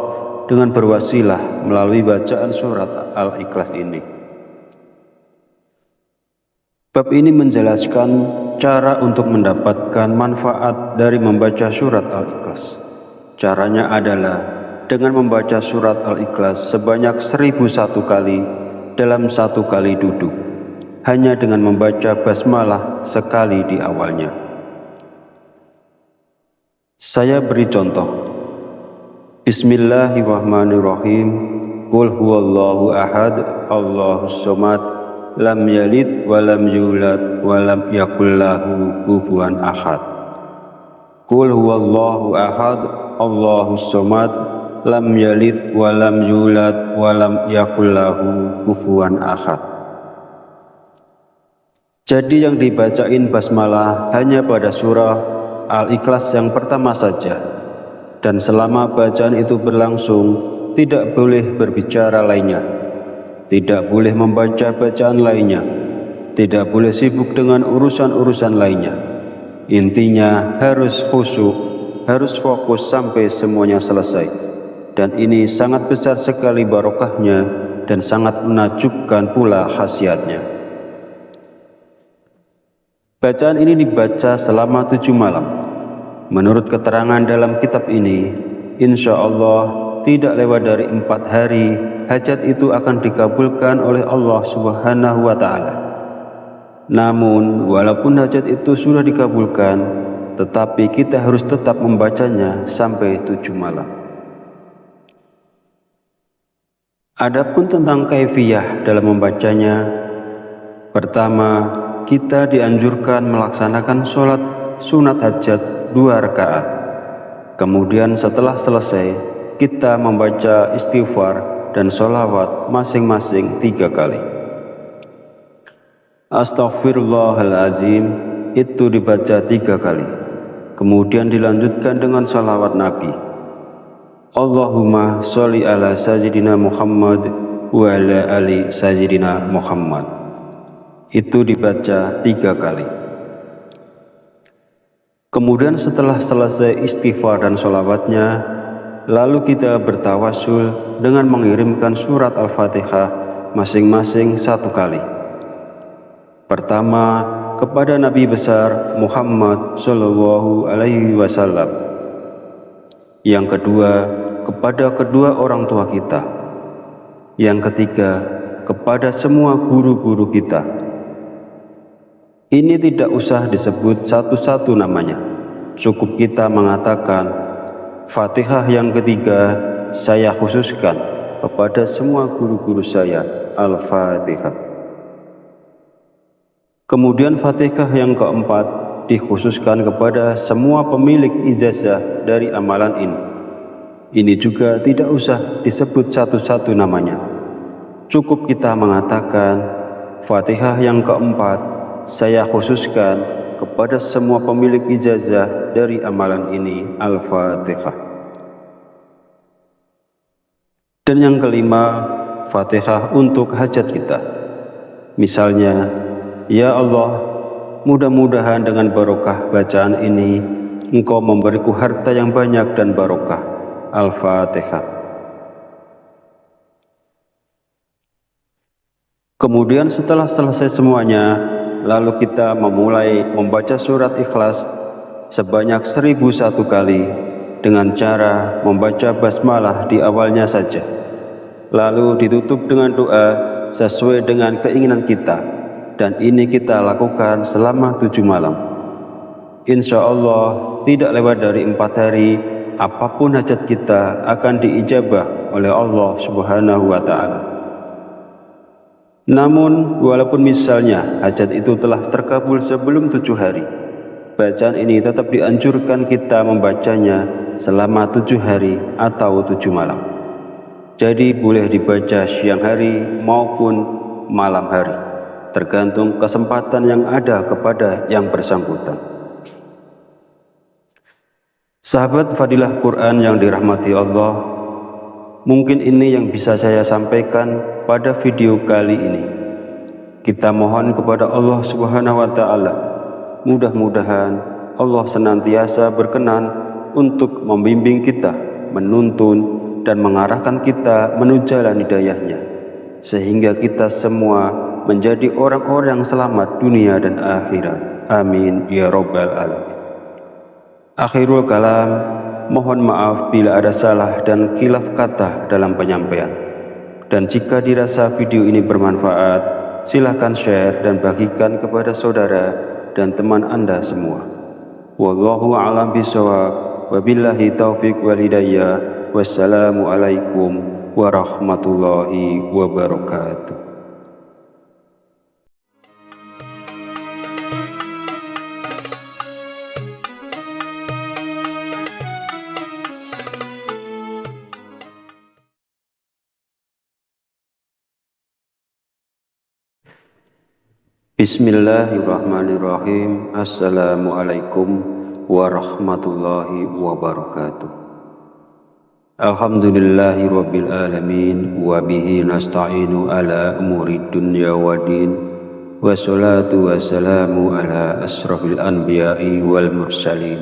dengan berwasilah melalui bacaan surat Al-Ikhlas ini. Bab ini menjelaskan cara untuk mendapatkan manfaat dari membaca surat Al-Ikhlas. Caranya adalah dengan membaca surat Al-Ikhlas sebanyak 1001 kali dalam satu kali duduk, hanya dengan membaca basmalah sekali di awalnya. Saya beri contoh. Bismillahirrahmanirrahim. Qul huwallahu ahad, Allahus somad, lam yalid wa lam yulad wa lam yakul lahu kufuwan ahad. Qul huwallahu ahad, Allahus samad, lam yalid wa lam yulad wa lam yakul lahu kufuwan ahad. Jadi yang dibacain basmalah hanya pada surah Al-Ikhlas yang pertama saja, dan selama bacaan itu berlangsung tidak boleh berbicara lainnya, tidak boleh membaca bacaan lainnya, tidak boleh sibuk dengan urusan-urusan lainnya. Intinya harus khusyuk, harus fokus sampai semuanya selesai. Dan ini sangat besar sekali barokahnya dan sangat menakjubkan pula khasiatnya. Bacaan ini dibaca selama 7 malam. Menurut keterangan dalam kitab ini, insya Allah tidak lewat dari 4 hari, hajat itu akan dikabulkan oleh Allah Subhanahu wa Ta'ala. Namun, walaupun hajat itu sudah dikabulkan, tetapi kita harus tetap membacanya sampai 7 malam. Adapun tentang kaifiyah dalam membacanya, pertama, kita dianjurkan melaksanakan sholat sunat hajat 2 rakaat. Kemudian setelah selesai, kita membaca istighfar dan sholawat masing-masing 3 kali. Astaghfirullahalazim itu dibaca 3 kali. Kemudian dilanjutkan dengan sholawat Nabi. Allahumma sholli ala sayyidina Muhammad wa ala ali sayyidina Muhammad. Itu dibaca 3 kali. Kemudian setelah selesai istighfar dan sholawatnya, lalu kita bertawasul dengan mengirimkan surat Al-Fatihah masing-masing 1 kali. Pertama, kepada Nabi besar Muhammad Shallallahu Alaihi Wasallam. Yang kedua, kepada kedua orang tua kita. Yang ketiga, kepada semua guru-guru kita. Ini tidak usah disebut satu-satu namanya. Cukup kita mengatakan, Fatihah yang ketiga saya khususkan kepada semua guru-guru saya, Al-Fatihah. Kemudian Fatihah yang keempat dikhususkan kepada semua pemilik ijazah dari amalan ini. Ini juga tidak usah disebut satu-satu namanya. Cukup kita mengatakan, Fatihah yang keempat saya khususkan kepada semua pemilik ijazah dari amalan ini, Al-Fatihah. Dan yang kelima, Fatihah untuk hajat kita. Misalnya, ya Allah, mudah-mudahan dengan barokah bacaan ini, Engkau memberiku harta yang banyak dan barokah. Al-Fatihah. Kemudian setelah selesai semuanya, lalu kita memulai membaca surat Ikhlas sebanyak 1001 kali dengan cara membaca basmalah di awalnya saja. Lalu ditutup dengan doa sesuai dengan keinginan kita, dan ini kita lakukan selama 7 malam. Insya Allah tidak lewat dari 4 hari, apapun hajat kita akan diijabah oleh Allah Subhanahu wa Ta'ala. Namun, walaupun misalnya hajat itu telah terkabul sebelum 7 hari, bacaan ini tetap dianjurkan kita membacanya selama 7 hari atau 7 malam. Jadi boleh dibaca siang hari maupun malam hari, tergantung kesempatan yang ada kepada yang bersangkutan. Sahabat Fadilah Quran yang dirahmati Allah, mungkin ini yang bisa saya sampaikan pada video kali ini. Kita mohon kepada Allah Subhanahu wa Ta'ala, mudah-mudahan Allah senantiasa berkenan untuk membimbing kita, menuntun dan mengarahkan kita menuju jalan hidayahnya, sehingga kita semua menjadi orang-orang yang selamat dunia dan akhirat. Amin ya Rabbal Alamin. Akhirul kalam, mohon maaf bila ada salah dan khilaf kata dalam penyampaian. Dan jika dirasa video ini bermanfaat, silakan share dan bagikan kepada saudara dan teman Anda semua. Wallahu a'lam bishawab, wabillahi taufiq wal hidayah. Wassalamualaikum warahmatullahi wabarakatuh. Bismillahirrahmanirrahim. Assalamualaikum warahmatullahi wabarakatuh. Alhamdulillahi rabbil alamin, wa bihi nasta'inu ala umuri dunya waddin, wassalatu wassalamu ala asrafil anbiya'i wal mursalin,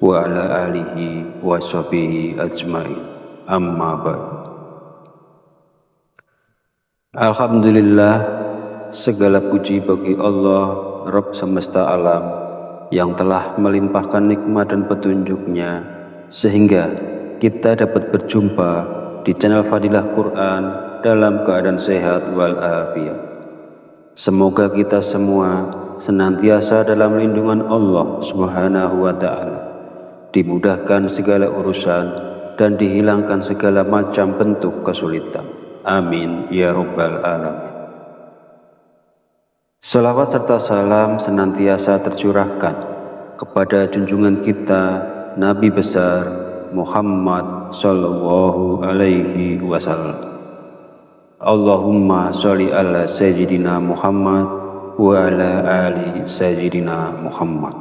wa ala alihi wa sahbihi ajma'in. Amma ba'd. Alhamdulillah, segala puji bagi Allah, Rabb semesta alam, yang telah melimpahkan nikmat dan petunjuknya sehingga kita dapat berjumpa di channel Fadilah Quran dalam keadaan sehat walafiat. Semoga kita semua senantiasa dalam lindungan Allah Subhanahu wa Ta'ala, dimudahkan segala urusan dan dihilangkan segala macam bentuk kesulitan. Amin ya Rabbal Alamin. Salawat serta salam senantiasa tercurahkan kepada junjungan kita Nabi besar Muhammad sallallahu alaihi wasallam. Allahumma sholli ala sayyidina Muhammad wa ala ali sayyidina Muhammad.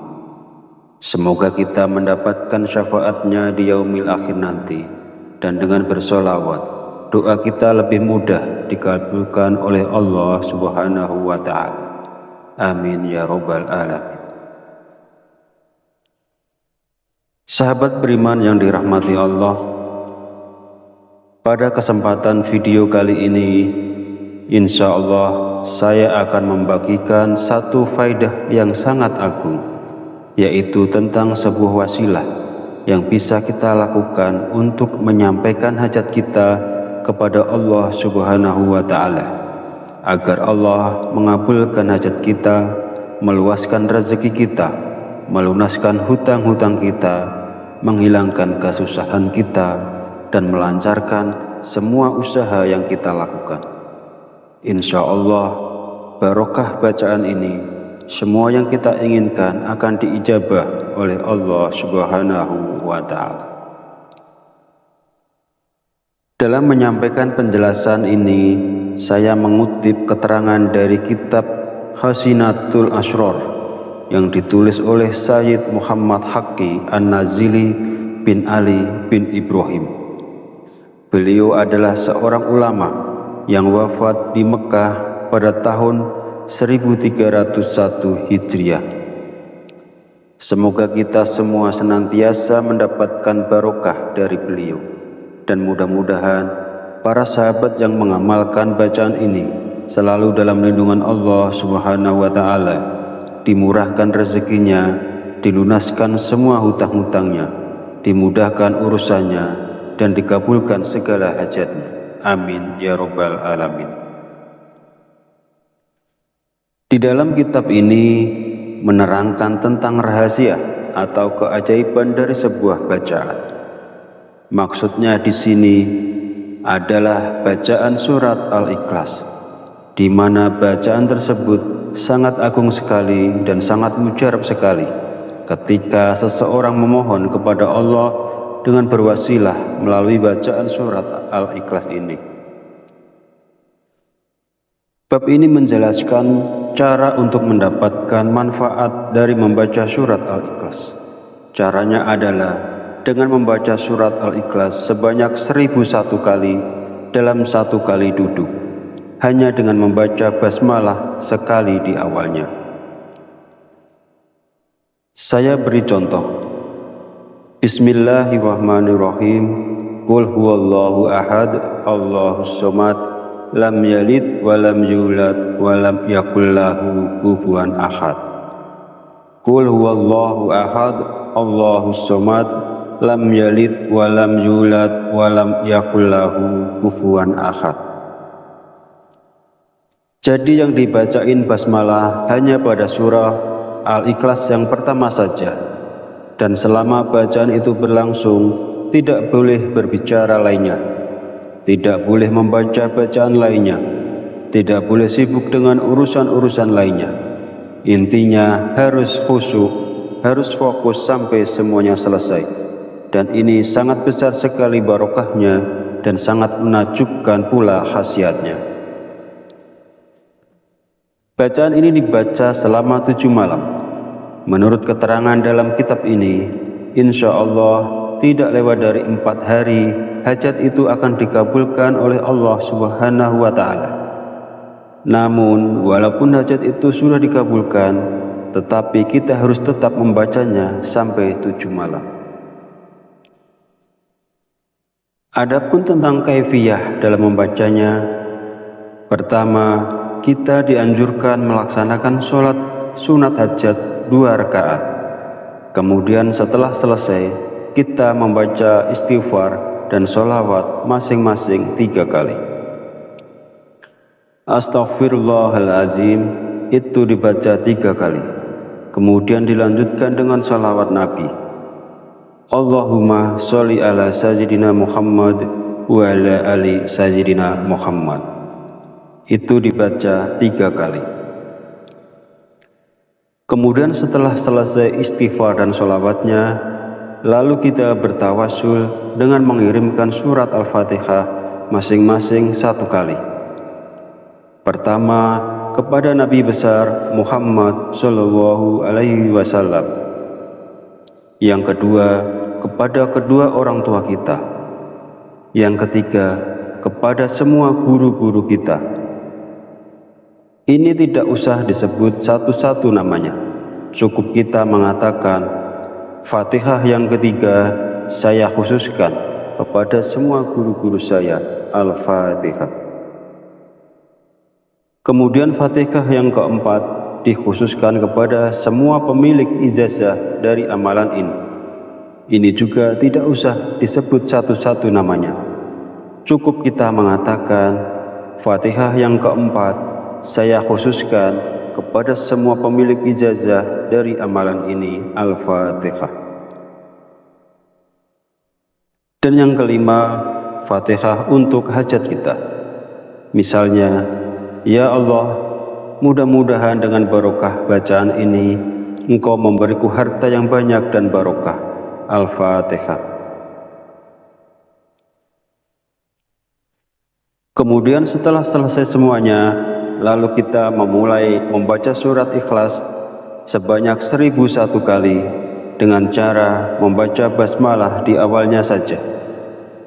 Semoga kita mendapatkan syafaatnya di yaumil akhir nanti, dan dengan bersolawat doa kita lebih mudah dikabulkan oleh Allah Subhanahu wa Ta'ala. Amin ya Rabbal Alamin. Sahabat beriman yang dirahmati Allah, pada kesempatan video kali ini insya Allah saya akan membagikan satu faidah yang sangat agung, yaitu tentang sebuah wasilah yang bisa kita lakukan untuk menyampaikan hajat kita kepada Allah Subhanahu wa Ta'ala, agar Allah mengabulkan hajat kita, meluaskan rezeki kita, melunaskan hutang-hutang kita, menghilangkan kesusahan kita, dan melancarkan semua usaha yang kita lakukan. Insya Allah, barokah bacaan ini, semua yang kita inginkan akan diijabah oleh Allah Subhanahu wa Ta'ala. Dalam menyampaikan penjelasan ini, saya mengutip keterangan dari kitab Hasinatul Asrar yang ditulis oleh Sayyid Muhammad Haqqi An-Nazili bin Ali bin Ibrahim. Beliau adalah seorang ulama yang wafat di Mekah pada tahun 1301 Hijriah. Semoga kita semua senantiasa mendapatkan barokah dari beliau, dan mudah-mudahan para sahabat yang mengamalkan bacaan ini selalu dalam lindungan Allah Subhanahu wa Ta'ala, dimurahkan rezekinya, dilunaskan semua hutang-hutangnya, dimudahkan urusannya, dan dikabulkan segala hajatnya. Amin ya Rabbal Alamin. Di dalam kitab ini menerangkan tentang rahasia atau keajaiban dari sebuah bacaan. Maksudnya di sini adalah bacaan surat Al-Ikhlas, di mana bacaan tersebut sangat agung sekali dan sangat mujarab sekali ketika seseorang memohon kepada Allah dengan berwasilah melalui bacaan surat Al-Ikhlas ini. Bab ini menjelaskan cara untuk mendapatkan manfaat dari membaca surat Al-Ikhlas. Caranya adalah dengan membaca surat Al-Ikhlas sebanyak 1001 kali dalam satu kali duduk, hanya dengan membaca basmalah sekali di awalnya. Saya beri contoh. Bismillahirrahmanirrahim. Qul huwallahu ahad, Allahus somad, lam yalid wa lam yulad wa lam yakul lahu kufuwan ahad. Qul huwallahu ahad, Allahus somad, lam yalid wa lam yulad wa lam yakul lahu kufuwan ahad. Jadi yang dibacain basmalah hanya pada surah Al-Ikhlas yang pertama saja, dan selama bacaan itu berlangsung tidak boleh berbicara lainnya, tidak boleh membaca bacaan lainnya, tidak boleh sibuk dengan urusan-urusan lainnya. Intinya harus khusyuk, harus fokus sampai semuanya selesai. Dan ini sangat besar sekali barokahnya dan sangat menakjubkan pula khasiatnya. Bacaan ini dibaca selama 7 malam. Menurut keterangan dalam kitab ini, insya Allah tidak lewat dari 4 hari, hajat itu akan dikabulkan oleh Allah Subhanahu wa Ta'ala. Namun, walaupun hajat itu sudah dikabulkan, tetapi kita harus tetap membacanya sampai 7 malam. Adapun tentang kaifiyah dalam membacanya, pertama, kita dianjurkan melaksanakan sholat sunat hajat 2 rakaat. Kemudian setelah selesai, kita membaca istighfar dan sholawat masing-masing 3 kali. Astaghfirullahalazim itu dibaca 3 kali. Kemudian dilanjutkan dengan sholawat Nabi. Allahumma sholli ala sayyidina Muhammad wa ala ali sayyidina Muhammad. Itu dibaca 3 kali. Kemudian setelah selesai istighfar dan sholawatnya, lalu kita bertawasul dengan mengirimkan surat Al-Fatihah masing-masing 1 kali. Pertama, kepada Nabi besar Muhammad Shallallahu Alaihi Wasallam. Yang kedua, kepada kedua orang tua kita. Yang ketiga, kepada semua guru-guru kita. Ini tidak usah disebut satu-satu namanya. Cukup kita mengatakan, Fatihah yang ketiga saya khususkan kepada semua guru-guru saya, Al-Fatihah. Kemudian Fatihah yang keempat dikhususkan kepada semua pemilik ijazah dari amalan ini. Ini juga tidak usah disebut satu-satu namanya. Cukup kita mengatakan, Fatihah yang keempat saya khususkan kepada semua pemilik ijazah dari amalan ini, Al-Fatihah. Dan yang kelima, Fatihah untuk hajat kita. Misalnya, ya Allah, mudah-mudahan dengan barokah bacaan ini, Engkau memberiku harta yang banyak dan barokah. Al-Fatihah. Kemudian setelah selesai semuanya, lalu kita memulai membaca surat Ikhlas sebanyak 1001 kali dengan cara membaca basmalah di awalnya saja.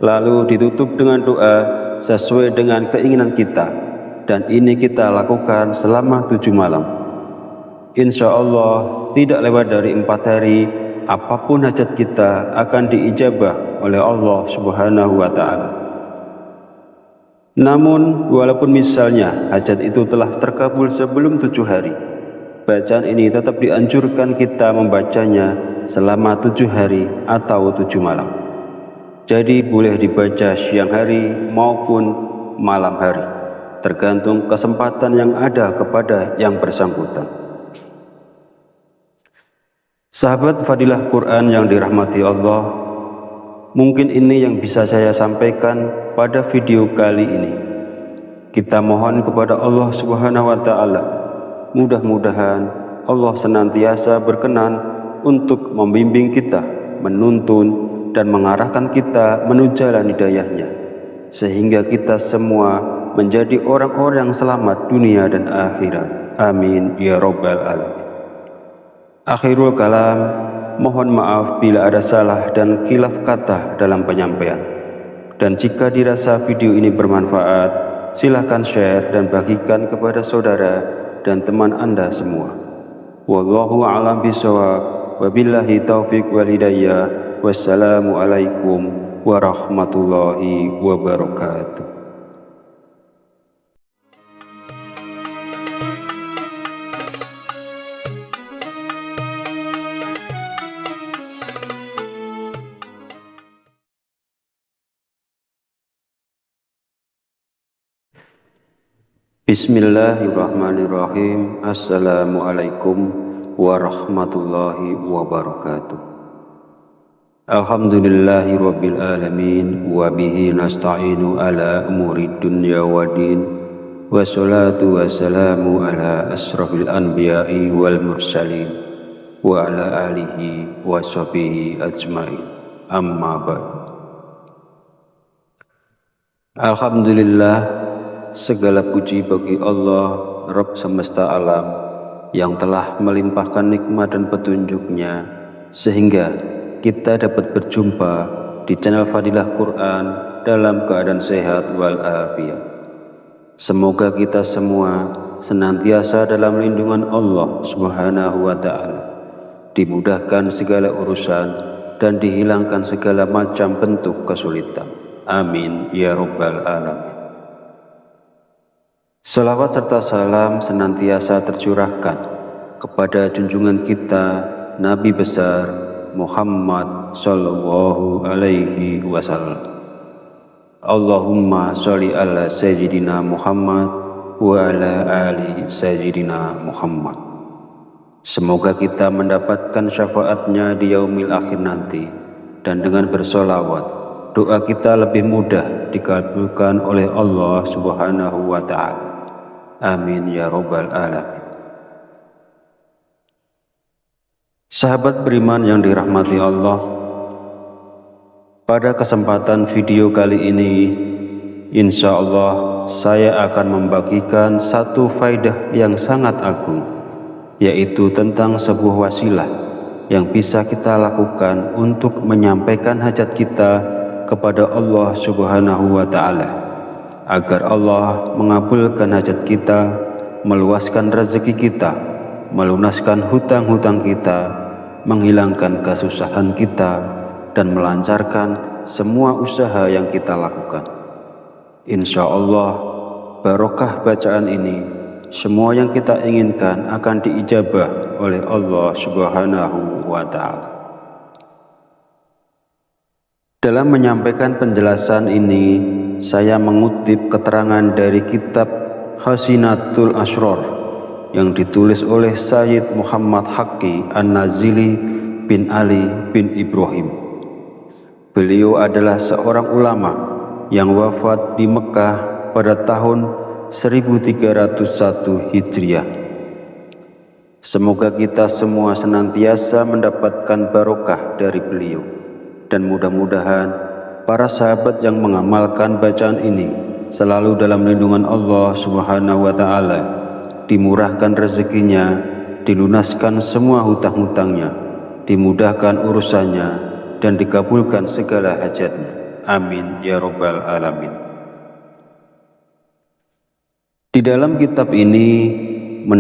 Lalu ditutup dengan doa sesuai dengan keinginan kita, dan ini kita lakukan selama 7 malam. Insya Allah tidak lewat dari 4 hari, apapun hajat kita akan diijabah oleh Allah Subhanahu wa Ta'ala. Namun, walaupun misalnya hajat itu telah terkabul sebelum 7 hari, bacaan ini tetap dianjurkan kita membacanya selama 7 hari atau 7 malam. Jadi boleh dibaca siang hari maupun malam hari, tergantung kesempatan yang ada kepada yang bersangkutan. Sahabat Fadilah Quran yang dirahmati Allah, mungkin ini yang bisa saya sampaikan pada video kali ini. Kita mohon kepada Allah Subhanahu wa Ta'ala, mudah-mudahan Allah senantiasa berkenan untuk membimbing kita, menuntun dan mengarahkan kita menuju jalan hidayahnya, sehingga kita semua menjadi orang-orang yang selamat dunia dan akhirat. Amin ya Rabbal Alamin. Akhirul kalam, mohon maaf bila ada salah dan khilaf kata dalam penyampaian. Dan jika dirasa video ini bermanfaat, silakan share dan bagikan kepada saudara dan teman Anda semua. Wallahu a'lam bishawab, wabillahi taufiq wal hidayah. Wassalamualaikum warahmatullahi wabarakatuh. Bismillahirrahmanirrahim. Assalamualaikum warahmatullahi wabarakatuh. Alhamdulillahi rabbil alamin, wa bihi nasta'inu ala umuri dunya waddin, wassalatu wassalamu ala asrafil anbiya'i wal mursalin, wa ala alihi wa sahbihi ajma'in. Amma ba'd. Alhamdulillah, segala puji bagi Allah Rabb semesta alam, yang telah melimpahkan nikmat dan petunjuknya sehingga kita dapat berjumpa di channel Fadilah Quran dalam keadaan sehat walafiat. Semoga kita semua senantiasa dalam lindungan Allah Subhanahu wa Ta'ala, dimudahkan segala urusan dan dihilangkan segala macam bentuk kesulitan. Amin ya Rabbal Alamin. Salawat serta salam senantiasa tercurahkan kepada junjungan kita Nabi besar Muhammad sallallahu alaihi wasallam. Allahumma sholli ala sayyidina Muhammad wa ala ali sayyidina Muhammad. Semoga kita mendapatkan syafaatnya di yaumil akhir nanti, dan dengan bersolawat doa kita lebih mudah dikabulkan oleh Allah Subhanahu wa Ta'ala. Amin ya Rabbal Alamin. Sahabat beriman yang dirahmati Allah, pada kesempatan video kali ini, insya Allah saya akan membagikan satu faidah yang sangat agung, yaitu tentang sebuah wasilah yang bisa kita lakukan untuk menyampaikan hajat kita kepada Allah Subhanahu wa Ta'ala, agar Allah mengabulkan hajat kita, meluaskan rezeki kita, melunaskan hutang-hutang kita, menghilangkan kesusahan kita, dan melancarkan semua usaha yang kita lakukan. Insya Allah, barokah bacaan ini, semua yang kita inginkan akan diijabah oleh Allah Subhanahu wa Ta'ala. Dalam menyampaikan penjelasan ini, saya mengutip keterangan dari kitab Hasinatul Asrar yang ditulis oleh Sayyid Muhammad Haqqi An-Nazili bin Ali bin Ibrahim. Beliau adalah seorang ulama yang wafat di Mekah pada tahun 1301 Hijriah. Semoga kita semua senantiasa mendapatkan barokah dari beliau, dan mudah-mudahan para sahabat yang mengamalkan bacaan ini selalu dalam lindungan Allah Subhanahu wa Ta'ala, dimurahkan rezekinya, dilunaskan semua hutang-hutangnya, dimudahkan urusannya, dan dikabulkan segala hajatnya. Amin ya Rabbal Alamin. Di dalam kitab ini